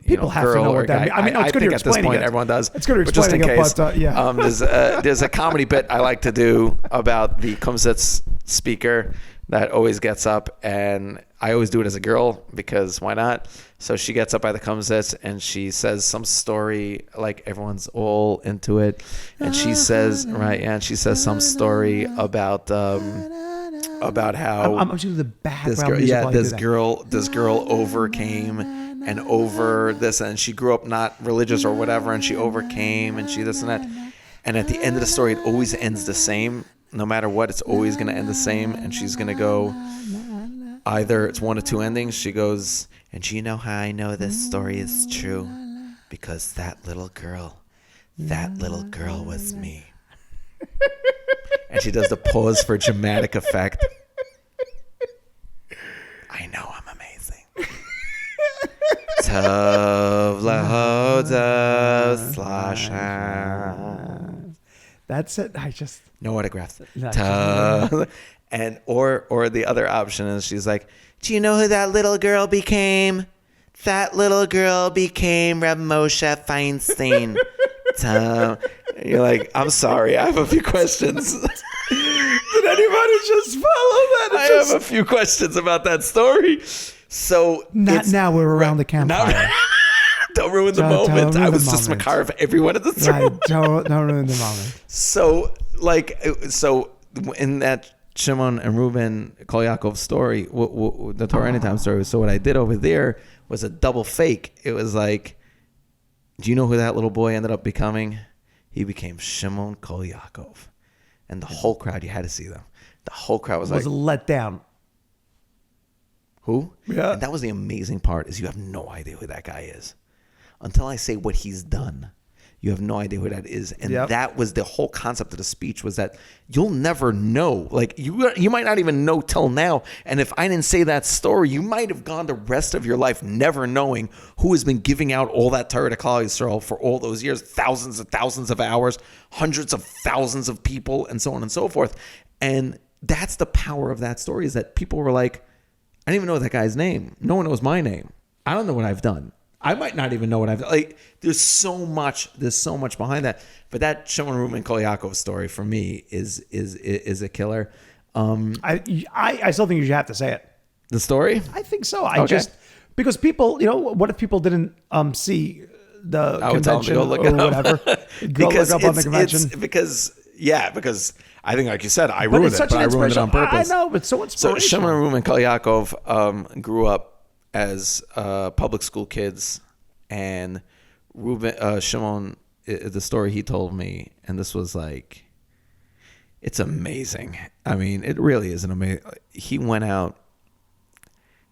[SPEAKER 2] People have to know what that means. I mean, it's good you're explaining
[SPEAKER 3] at this point
[SPEAKER 2] it.
[SPEAKER 3] everyone does.
[SPEAKER 2] It's good you're
[SPEAKER 3] but just in
[SPEAKER 2] explaining
[SPEAKER 3] case,
[SPEAKER 2] it, but yeah.
[SPEAKER 3] there's a comedy bit I like to do about the Kumsitz speaker that always gets up, and I always do it as a girl because why not? So she gets up by the Kumsitz and she says some story, like everyone's all into it, and she says and she says some story about how
[SPEAKER 2] I'm just doing the background music.
[SPEAKER 3] This girl overcame and over this, and she grew up not religious or whatever, and she overcame, and she this and that, and at the end of the story, it always ends the same. no matter what, it's always going to end the same. And she's going to go, either it's one of two endings. She goes, and you know how I know this story is true? Because that little girl was me. And she does the pause for dramatic effect. I know I'm amazing. Tov lahoda /.
[SPEAKER 2] That's it. I just
[SPEAKER 3] No autographs.
[SPEAKER 2] No,
[SPEAKER 3] Tov. And or the other option is she's like, do you know who that little girl became? That little girl became Reb Moshe Feinstein. You're like, I'm sorry, I have a few questions. Did anybody just follow that? I have a few questions about that story. So
[SPEAKER 2] not now. We're around the campfire.
[SPEAKER 3] Don't ruin the moment. I was just Makar for everyone in the room.
[SPEAKER 2] Don't ruin the moment.
[SPEAKER 3] So in that Shimon and Reuben Kol Yaakov story, the Torah Anytime story. So what I did over there was a double fake. It was like, do you know who that little boy ended up becoming? He became Shimon Kol Yaakov. And the whole crowd, you had to see them. The whole crowd was like,
[SPEAKER 2] let down.
[SPEAKER 3] Who?
[SPEAKER 2] Yeah.
[SPEAKER 3] And that was the amazing part, is you have no idea who that guy is. Until I say what he's done, you have no idea who that is. And that was the whole concept of the speech, was that you'll never know. Like, you might not even know till now. And if I didn't say that story, you might have gone the rest of your life never knowing who has been giving out all that Torah to Klal Yisrael for all those years, thousands and thousands of hours, hundreds of thousands of people, and so on and so forth. And that's the power of that story, is that people were like, I didn't even know that guy's name. No one knows my name. I don't know what I've done. I might not even know what I've done. Like, there's so much behind that. But that Shimon Reuben Kol Yaakov story for me is a killer.
[SPEAKER 2] I still think you should have to say it.
[SPEAKER 3] The story?
[SPEAKER 2] I think so. Because people, what if people didn't see the convention or whatever? Go look up on the convention.
[SPEAKER 3] Because I think, like you said, I ruined it, but I ruined it on purpose.
[SPEAKER 2] I know, but so inspirational.
[SPEAKER 3] So Shimon Reuben Kol Yaakov grew up as public school kids, and Shimon, the story he told me, and this was like, it's amazing. I mean, it really is an amazing. He went out.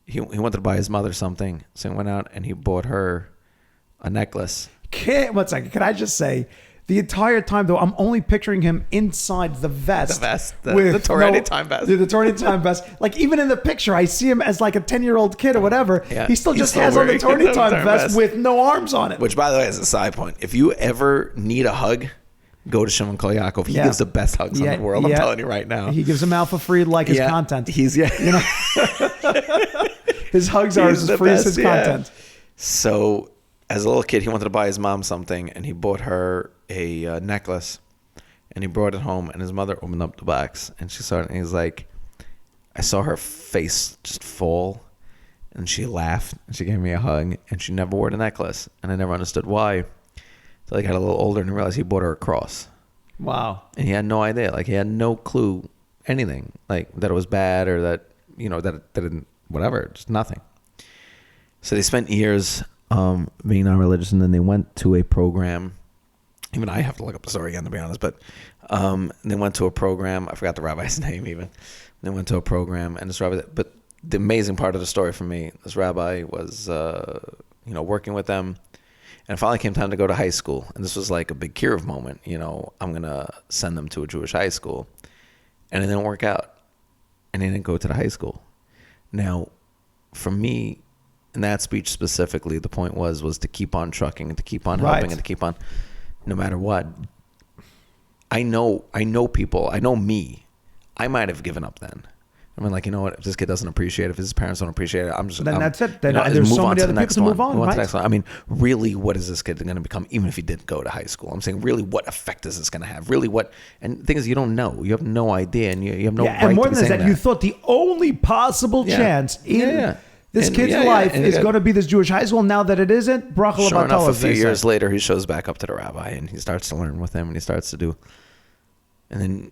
[SPEAKER 3] He wanted to buy his mother something, so he went out and he bought her a necklace.
[SPEAKER 2] One second, can I just say? The entire time, though, I'm only picturing him inside the vest.
[SPEAKER 3] The Torah Anytime vest.
[SPEAKER 2] The Torah Anytime vest. Like, even in the picture, I see him as like a 10-year-old kid or whatever. Yeah, he still just has on the Torah Anytime vest with no arms on it.
[SPEAKER 3] Which, by the way, is a side point. If you ever need a hug, go to Shimon Kol Yaakov. He gives the best hugs in the world. I'm telling you right now.
[SPEAKER 2] He gives them out for free, like his content.
[SPEAKER 3] His
[SPEAKER 2] hugs are as free as his content.
[SPEAKER 3] So, as a little kid, he wanted to buy his mom something, and he bought her a necklace, and he brought it home, and his mother opened up the box, and she saw it, and he's like, I saw her face just fall, and she laughed, and she gave me a hug, and she never wore the necklace, and I never understood why. So I got a little older and realized he bought her a cross.
[SPEAKER 2] Wow.
[SPEAKER 3] And he had no idea. Like, he had no clue anything, like that it was bad, or that, that it didn't, whatever, just nothing. So they spent years being non-religious, and then they went to a program. Even I have to look up the story again, to be honest, but they went to a program. I forgot the rabbi's name even. They went to a program, and this rabbi, but the amazing part of the story for me, this rabbi was, working with them, and it finally came time to go to high school, and this was like a big Kiruv moment. I'm going to send them to a Jewish high school, and it didn't work out, and they didn't go to the high school. Now, for me, in that speech specifically, the point was to keep on trucking and to keep on helping and to keep on, no matter what. I know people, I know me. I might have given up then. I mean, like, you know what? If this kid doesn't appreciate it, if his parents don't appreciate it,
[SPEAKER 2] that's it. Then there's so many other people to move on, right?
[SPEAKER 3] I mean, really, what is this kid going to become, even if he didn't go to high school? I'm saying, really, what effect is this going to have? Really, what? And the thing is, you don't know. You have no idea, and you have no right
[SPEAKER 2] and more
[SPEAKER 3] to be
[SPEAKER 2] than
[SPEAKER 3] saying
[SPEAKER 2] that, you thought the only possible chance in this kid's life is going to be this Jewish high school. Now that it isn't, bracha
[SPEAKER 3] sure enough, a
[SPEAKER 2] lebatala,
[SPEAKER 3] few years later, he shows back up to the rabbi, and he starts to learn with him, and he starts to do. And then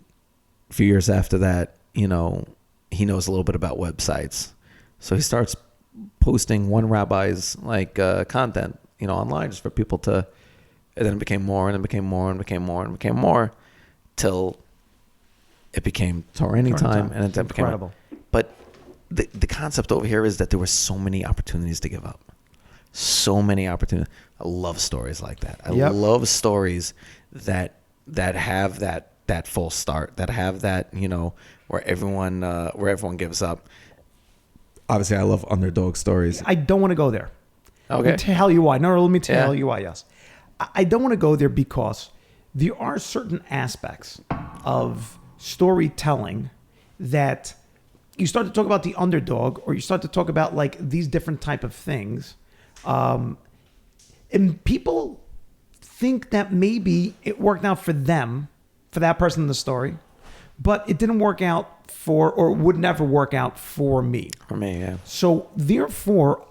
[SPEAKER 3] a few years after that, he knows a little bit about websites, so he starts posting one rabbi's content, online, just for people to. And then it became more, and it became more, and it became more, and it became more, till it became Torah Anytime, and it then became
[SPEAKER 2] Incredible.
[SPEAKER 3] But the concept over here is that there were so many opportunities to give up. So many opportunities. I love stories like that. I love stories that have that full start, that have that, where everyone gives up. Obviously, I love underdog stories.
[SPEAKER 2] I don't want to go there.
[SPEAKER 3] Okay.
[SPEAKER 2] Let me tell you why. No, let me tell you why, yes. I don't want to go there because there are certain aspects of storytelling that you start to talk about the underdog, or you start to talk about like these different type of things. And people think that maybe it worked out for them, for that person in the story, but it didn't work out or would never work out for me.
[SPEAKER 3] For me, yeah.
[SPEAKER 2] So therefore,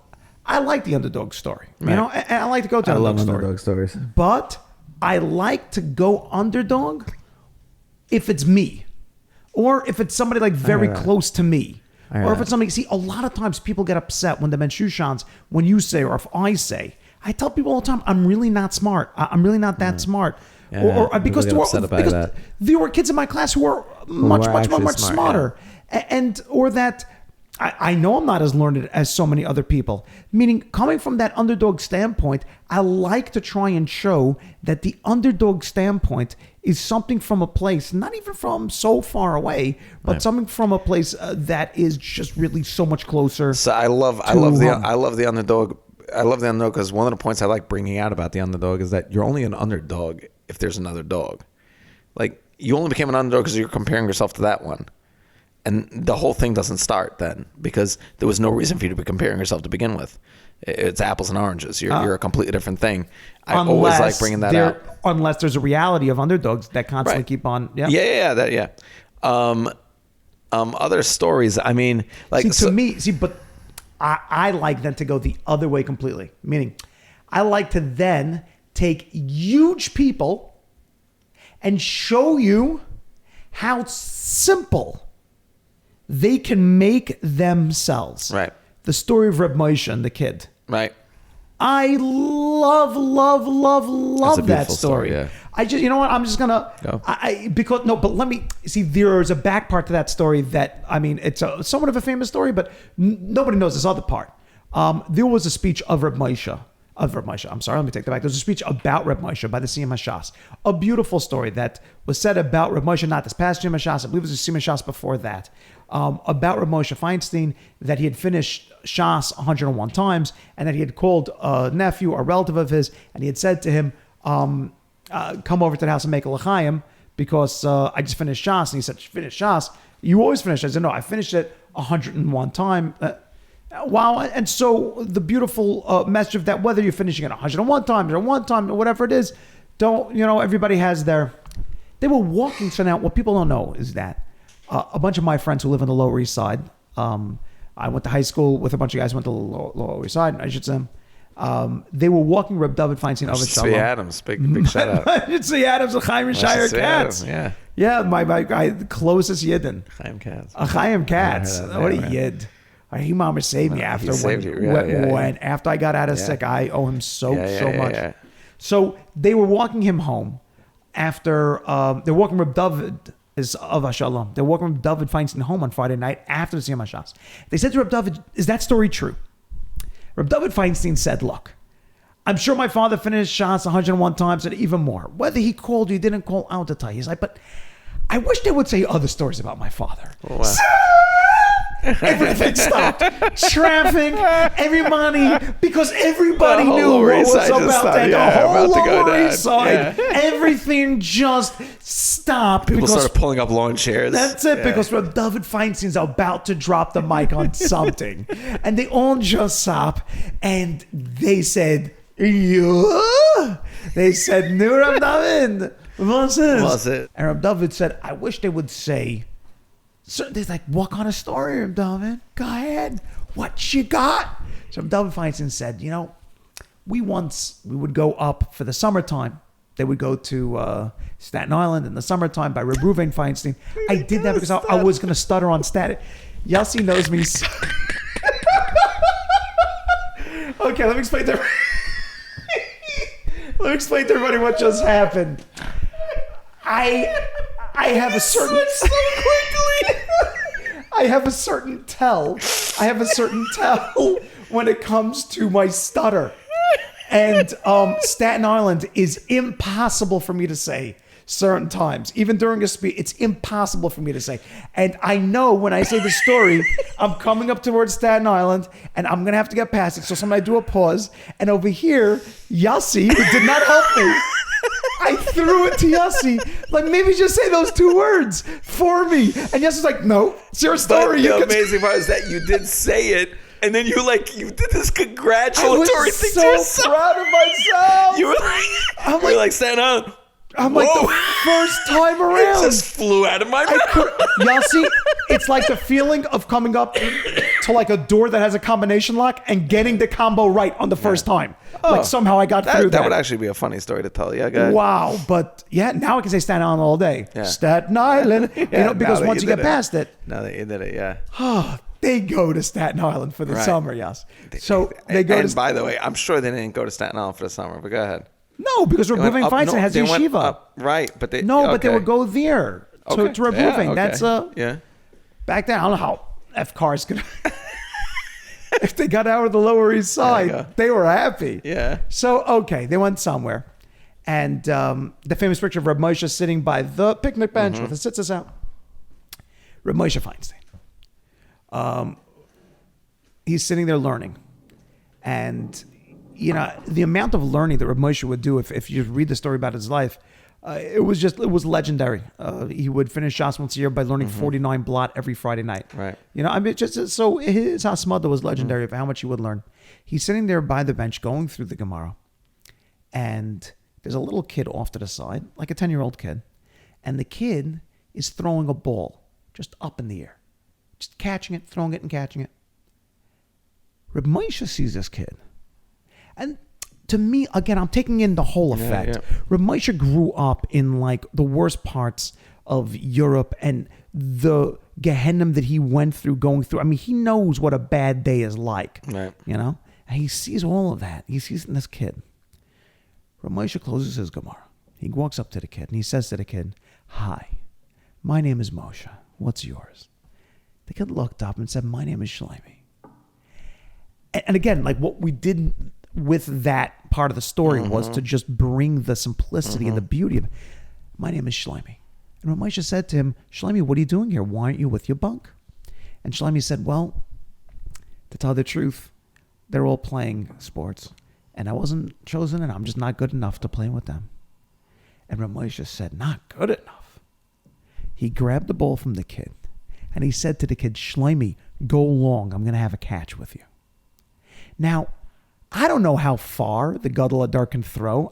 [SPEAKER 2] I like the underdog story.
[SPEAKER 3] Right.
[SPEAKER 2] And I like to go to
[SPEAKER 3] I love
[SPEAKER 2] underdog
[SPEAKER 3] stories.
[SPEAKER 2] But I like to go underdog if it's me, or if it's somebody like very close to me, or if it's somebody. See, a lot of times people get upset when the Bensoussans, when you say, or if I say, I tell people all the time, I'm really not smart. I'm really not that smart.
[SPEAKER 3] Yeah,
[SPEAKER 2] or because there were kids in my class who were much smarter. Yeah. And or that I know I'm not as learned as so many other people. Meaning, coming from that underdog standpoint, I like to try and show that the underdog standpoint is something from a place, not even from so far away, but something from a place that is just really so much closer.
[SPEAKER 3] So I love the underdog. I love the underdog because one of the points I like bringing out about the underdog is that you're only an underdog if there's another dog. Like, you only became an underdog because you're comparing yourself to that one. And the whole thing doesn't start then, because there was no reason for you to be comparing yourself to begin with. It's apples and oranges. You're a completely different thing. I always like bringing that out.
[SPEAKER 2] Unless there's a reality of underdogs that constantly keep on. Yeah.
[SPEAKER 3] Other stories, I mean, like,
[SPEAKER 2] but I like then to go the other way completely. Meaning, I like to then take huge people and show you how simple they can make themselves.
[SPEAKER 3] Right.
[SPEAKER 2] The story of Reb Moshe and the kid.
[SPEAKER 3] Right.
[SPEAKER 2] I love that story.
[SPEAKER 3] Yeah.
[SPEAKER 2] I just, you know what? I'm just gonna
[SPEAKER 3] go.
[SPEAKER 2] But let me see. There's a back part to that story that, I mean, it's somewhat of a famous story, but nobody knows this other part. There was a speech of Reb Moshe. I'm sorry, let me take that back. There's a speech about Reb Moshe by the Siyum HaShas. A beautiful story that was said about Reb Moshe, not this past Siyum HaShas, I believe it was the Siyum HaShas before that, about Reb Moshe Feinstein, that he had finished Shas 101 times, and that he had called a nephew, a relative of his, and he had said to him, come over to the house and make a l'chaim, because I just finished Shas. And he said, finish Shas? You always finish it. I said, no, I finished it 101 times. Wow. And so the beautiful message of that, whether you're finishing it 101 times or one time or whatever it is, everybody has they were walking. So now what people don't know is that a bunch of my friends who live on the Lower East Side, I went to high school with a bunch of guys who went to the Lower East Side, I should say. They were walking Reb David Feinstein over Shalom.
[SPEAKER 3] Adams, big shout out.
[SPEAKER 2] Tzvi Adams, a Chaim Shire Katz. Yeah, my guy, the closest Yidden.
[SPEAKER 3] Chaim Katz.
[SPEAKER 2] Chaim Katz. What a Yid. He mama saved me after after I got out of sick. I owe him so much. Yeah. So they were walking him home after they're walking Reb David is of Shalom. They're walking Reb David Feinstein home on Friday night after the Siyum HaShas. They said to Reb David, "Is that story true?" Reb David Feinstein said, "Look, I'm sure my father finished Shas 101 times and even more. Whether he called you, didn't call out to tell you." He's like, "But I wish they would say other stories about my father."
[SPEAKER 3] Oh, wow.
[SPEAKER 2] Everything stopped. Traffic, everybody, because everybody knew what was about to go. The whole Lower East Side, everything just stopped.
[SPEAKER 3] People started pulling up lawn chairs.
[SPEAKER 2] That's it, because David Feinstein's about to drop the mic on something. And they all just stopped, and they said, they said, "Nu Reb David, was it?" And Reb David said, "I wish they would say." So they're like, "What kind of story, Reb David? Go ahead. What you got?" So Reb David Feinstein said, we would go up for the summertime. They would go to Staten Island in the summertime by Reb Ruvain Feinstein. I did that because I was going to stutter on Staten. Yossi knows me. Okay, let me explain to everybody what just happened. I have a certain
[SPEAKER 3] so quickly.
[SPEAKER 2] I have a certain tell. When it comes to my stutter. And Staten Island is impossible for me to say certain times. Even during a speech, it's impossible for me to say. And I know when I say the story, I'm coming up towards Staten Island and I'm going to have to get past it. So somebody do a pause. And over here, Yossi, who did not help me, I threw it to Yossi. Like, maybe just say those 2 words for me. And Yossi's like, no, it's your story.
[SPEAKER 3] But the amazing part is that you did say it. And then you did this congratulatory thing to
[SPEAKER 2] I was
[SPEAKER 3] yourself.
[SPEAKER 2] so proud of myself.
[SPEAKER 3] You were like, Staten Island.
[SPEAKER 2] I'm like, the first time around.
[SPEAKER 3] It just flew out of my mouth.
[SPEAKER 2] Yossi, it's like the feeling of coming up to like a door that has a combination lock and getting the combo right on the first time. Like somehow I got through that.
[SPEAKER 3] That would actually be a funny story to tell. Yeah, go ahead.
[SPEAKER 2] Wow. But yeah, now I can say Staten Island all day.
[SPEAKER 3] Yeah.
[SPEAKER 2] Staten Island. Because once you get past it.
[SPEAKER 3] Now that you did it, yeah.
[SPEAKER 2] They go to Staten Island for the
[SPEAKER 3] Right.
[SPEAKER 2] summer, yes. So they go
[SPEAKER 3] and
[SPEAKER 2] to...
[SPEAKER 3] by the way, I'm sure they didn't go to Staten Island for the summer, but go ahead.
[SPEAKER 2] No, because Reb Ruven Feinstein has a
[SPEAKER 3] they went
[SPEAKER 2] yeshiva.
[SPEAKER 3] up, right, but they...
[SPEAKER 2] But they
[SPEAKER 3] okay.
[SPEAKER 2] would go there to Reb Ruven.
[SPEAKER 3] Yeah, okay.
[SPEAKER 2] That's
[SPEAKER 3] yeah.
[SPEAKER 2] back then. I don't know how F cars could... if they got out of the Lower East Side, they were happy.
[SPEAKER 3] Yeah.
[SPEAKER 2] So, okay, they went somewhere. And the famous picture of Reb Moshe sitting by the picnic bench with the tzitzis out. Reb Moshe Feinstein. He's sitting there learning. And, the amount of learning that Reb Moshe would do, if you read the story about his life, it was legendary. He would finish Shas once a year by learning 49 blot every Friday night.
[SPEAKER 3] Right.
[SPEAKER 2] So his Hasmada was legendary of how much he would learn. He's sitting there by the bench going through the Gemara. And there's a little kid off to the side, like a 10-year-old kid. And the kid is throwing a ball just up in the air. Just catching it, throwing it, and catching it. Reb Moshe sees this kid. And to me, again, I'm taking in the whole effect.
[SPEAKER 3] Yeah.
[SPEAKER 2] Reb Moshe grew up in like the worst parts of Europe and the Gehenna that he went through, going through. I mean, he knows what a bad day is like.
[SPEAKER 3] Right.
[SPEAKER 2] And he sees all of that. He sees in this kid. Reb Moshe closes his Gemara. He walks up to the kid and he says to the kid, "Hi, my name is Moshe. What's yours?" The kid looked up and said, "My name is Shlomi." And again, like what we did with that part of the story was to just bring the simplicity and the beauty of it. "My name is Shlomi." And Reb Moshe said to him, "Shlomi, what are you doing here? Why aren't you with your bunk?" And Shlomi said, "Well, to tell the truth, they're all playing sports. And I wasn't chosen, and I'm just not good enough to play with them." And Reb Moshe said, "Not good enough." He grabbed the ball from the kid, and he said to the kid, "Shlomi, go long. I'm going to have a catch with you." Now, I don't know how far the Gadol Adar can throw.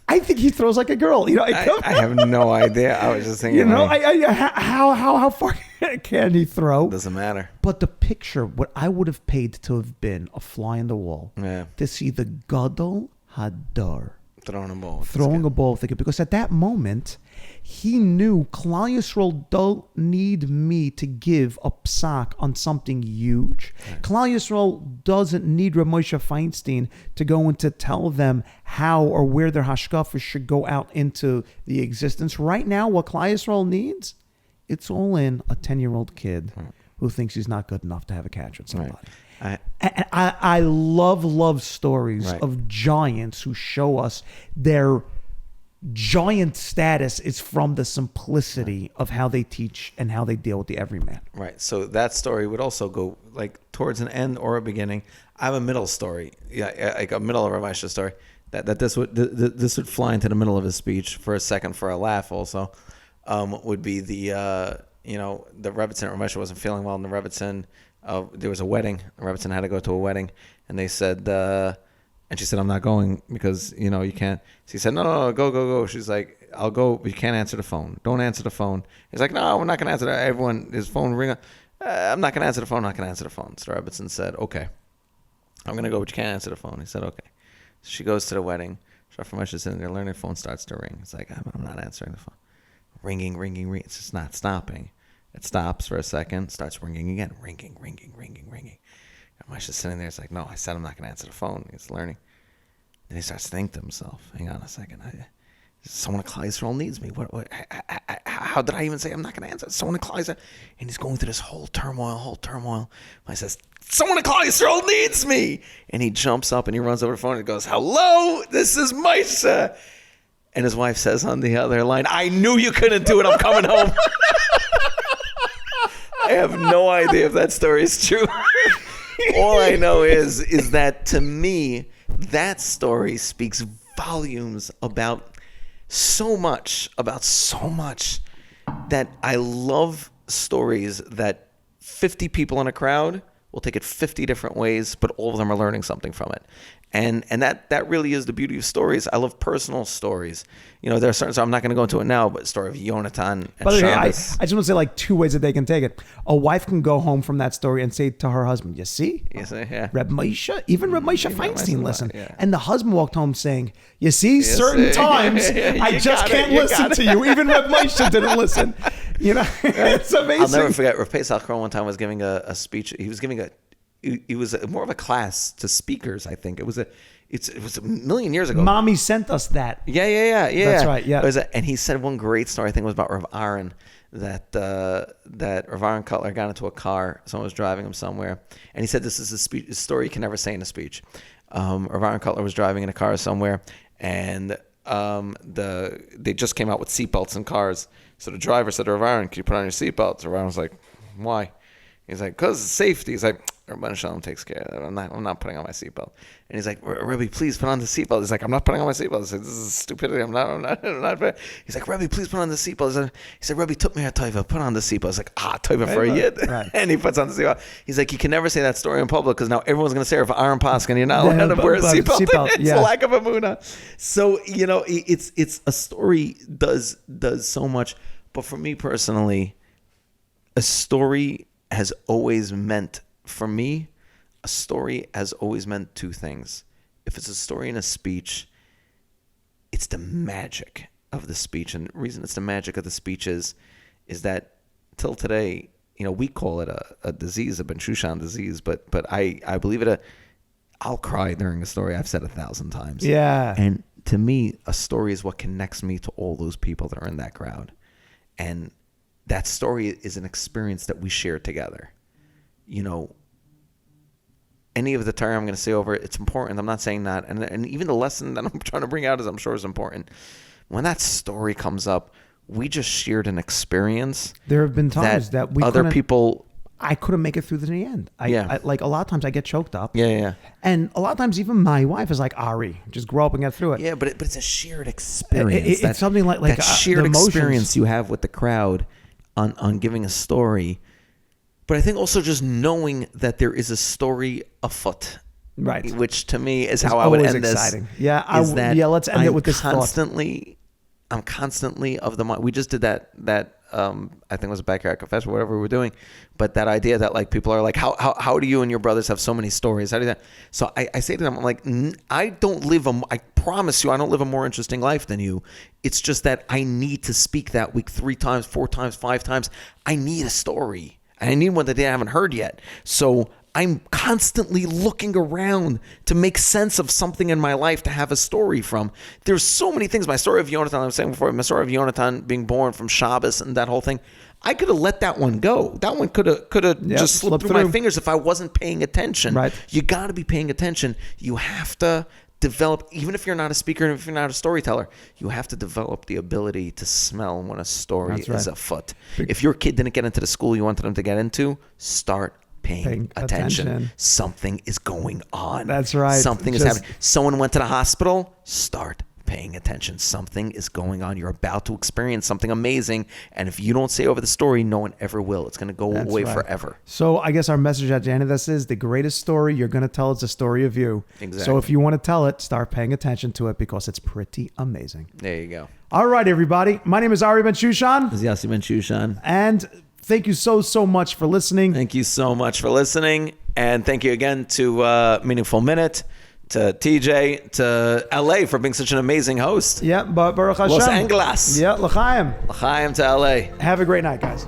[SPEAKER 2] I think he throws like a girl.
[SPEAKER 3] I have no idea. I was just thinking,
[SPEAKER 2] how far can he throw?
[SPEAKER 3] Doesn't matter.
[SPEAKER 2] But the picture, what I would have paid to have been a fly in the wall, to see the Gadol Hadar
[SPEAKER 3] throwing a
[SPEAKER 2] ball, because at that moment he knew Klal Yisrael don't need me to give a psak on something huge. Right. Klal Yisrael doesn't need Reb Moshe Feinstein to go and to tell them how or where their hashkafa should go out into the existence. Right now, what Klal Yisrael needs, it's all in a 10-year-old kid who thinks he's not good enough to have a catch with somebody.
[SPEAKER 3] Right.
[SPEAKER 2] I love stories of giants who show us their giant status is from the simplicity of how they teach and how they deal with the everyman.
[SPEAKER 3] Right. So that story would also go like towards an end or a beginning. I have a middle story, like a middle of Ramesh's story. That this would fly into the middle of his speech for a second for a laugh. Also, would be the the Rebbitzin. Ramesh wasn't feeling well, and the Rebbitzin. There was a wedding. Rebbitzin had to go to a wedding, and they said, and she said, "I'm not going because you can't." So he said, "No, go." She's like, "I'll go, but you can't answer the phone. Don't answer the phone." He's like, "No, we're not going to answer that." Everyone, his phone ring. I'm not going to answer the phone. I'm not going to answer the phone. So Rebbitzin said, "Okay, I'm going to go, but you can't answer the phone." He said, "Okay." So she goes to the wedding. Ramesh is sitting there learning. The phone starts to ring. It's like, I'm not answering the phone. Ringing. It's just not stopping. It stops for a second, starts ringing again. Ringing. Ramesh is sitting there. It's like, no, I said I'm not going to answer the phone. He's learning. Then he starts to think to himself, hang on a second. Someone at Klal Yisrael needs me. how did I even say I'm not going to answer? Someone in Kleister. And he's going through this whole turmoil. I says, someone in Kleister needs me. And he jumps up and he runs over the phone and goes, hello, this is Moshe. And his wife says on the other line, I knew you couldn't do it. I'm coming home. I have no idea if that story is true. All I know is that to me, that story speaks volumes about so much that I love stories that 50 people in a crowd will take it 50 different ways, but all of them are learning something from it. And that really is the beauty of stories. I love personal stories. There are certain, so I'm not going to go into it now, but the story of Yonatan and
[SPEAKER 2] By the way, I
[SPEAKER 3] Shabbos.
[SPEAKER 2] just want to say like 2 ways that they can take it. A wife can go home from that story and say to her husband, you see?
[SPEAKER 3] Yeah.
[SPEAKER 2] Reb Moshe, even Reb Moshe Feinstein listened.
[SPEAKER 3] Yeah.
[SPEAKER 2] And the husband walked home saying, you see, certain times I just can't listen to you. Even Reb Moshe didn't listen. It's amazing.
[SPEAKER 3] I'll never forget, Rav Pesach Kron one time was giving a speech. He was giving it was more of a class to speakers, I think. It was a million years ago.
[SPEAKER 2] Mommy sent us that.
[SPEAKER 3] Yeah.
[SPEAKER 2] That's right, yeah.
[SPEAKER 3] And he said one great story, I think it was about Rav Aaron, that Rav Aaron Cutler got into a car, someone was driving him somewhere, and he said this is a story you can never say in a speech. Rav Aaron Cutler was driving in a car somewhere, and they just came out with seatbelts in cars. So the driver said to Rav Aaron, can you put on your seatbelt? Rav Aaron was like, why? He's like, because it's safety. He's like, Rabban Shalom takes care of that. I'm not putting on my seatbelt. And he's like, Rebbe, please put on the seatbelt. He's like, I'm not putting on my seatbelt. He's like, this is stupidity. I'm not. He's like, Rebbe, please put on the seatbelt. He said, Rebbe, took me a toiva, put on the seatbelt. He's like, toiva for a yid.
[SPEAKER 2] Right.
[SPEAKER 3] And he puts on the seatbelt. He's like, you can never say that story in public because now everyone's going to say, if Aaron Paskin, you're not allowed to wear a seatbelt. It's a lack of emunah. So, it's a story does so much. But for me personally, a story has always meant, for me, a story has always meant 2 things. If it's a story in a speech, it's the magic of the speech. And the reason it's the magic of the speech is that till today, we call it a disease, a Bensoussan disease, but I believe I'll cry during a story. I've said 1,000 times.
[SPEAKER 2] Yeah.
[SPEAKER 3] And to me, a story is what connects me to all those people that are in that crowd. And that story is an experience that we share together. Any of the Torah I'm going to say over it, it's important. I'm not saying that. And even the lesson that I'm trying to bring out I'm sure is important. When that story comes up, we just shared an experience.
[SPEAKER 2] There have been times that we
[SPEAKER 3] other people...
[SPEAKER 2] I couldn't make it through to the end. I like a lot of times I get choked up.
[SPEAKER 3] Yeah.
[SPEAKER 2] And a lot of times even my wife is like, Ari, just grow up and get through it.
[SPEAKER 3] Yeah, but it's a shared experience.
[SPEAKER 2] It's something like
[SPEAKER 3] that shared
[SPEAKER 2] the emotions.
[SPEAKER 3] experience you have with the crowd on giving a story. But I think also just knowing that there is a story afoot.
[SPEAKER 2] Right.
[SPEAKER 3] Which to me is
[SPEAKER 2] it's
[SPEAKER 3] how I would
[SPEAKER 2] always
[SPEAKER 3] end
[SPEAKER 2] exciting.
[SPEAKER 3] this.
[SPEAKER 2] Yeah, let's end it with this thought.
[SPEAKER 3] I'm constantly of the mind. We just did that I think it was a backyard confession, whatever we were doing. But that idea that like people are like, how do you and your brothers have so many stories? How do you that? So I say to them, I'm like, I promise you, I don't live a more interesting life than you. It's just that I need to speak that week 3 times, 4 times, 5 times. I need a story. And I need one that they haven't heard yet. So I'm constantly looking around to make sense of something in my life to have a story from. There's so many things. My story of Yonatan, I was saying before, my story of Yonatan being born from Shabbos and that whole thing, I could have let that one go. That one could have just slipped through my fingers if I wasn't paying attention.
[SPEAKER 2] Right.
[SPEAKER 3] You got to be paying attention. You have to develop, even if you're not a speaker and if you're not a storyteller, you have to develop the ability to smell when a story is afoot. If your kid didn't get into the school you wanted them to get into, start paying attention. Something is going on.
[SPEAKER 2] That's right.
[SPEAKER 3] Something is happening. Someone went to the hospital, start paying attention. Something is going on. You're about to experience something amazing. And if you don't say over the story, no one ever will. It's going to go away forever.
[SPEAKER 2] So I guess our message at the end of this is the greatest story you're going to tell is the story of you.
[SPEAKER 3] Exactly.
[SPEAKER 2] So if you want to tell it, start paying attention to it because it's pretty amazing.
[SPEAKER 3] There you go.
[SPEAKER 2] All right, everybody. My name is Ari Bensoussan.
[SPEAKER 3] This is Yossi Bensoussan.
[SPEAKER 2] And thank you so much for listening.
[SPEAKER 3] Thank you so much for listening. And thank you again to Meaningful Minute, to TJ, to LA for being such an amazing host.
[SPEAKER 2] Yeah, but Baruch Hashem.
[SPEAKER 3] Los Angeles.
[SPEAKER 2] Yeah, l'chaim.
[SPEAKER 3] L'chaim to LA.
[SPEAKER 2] Have a great night, guys.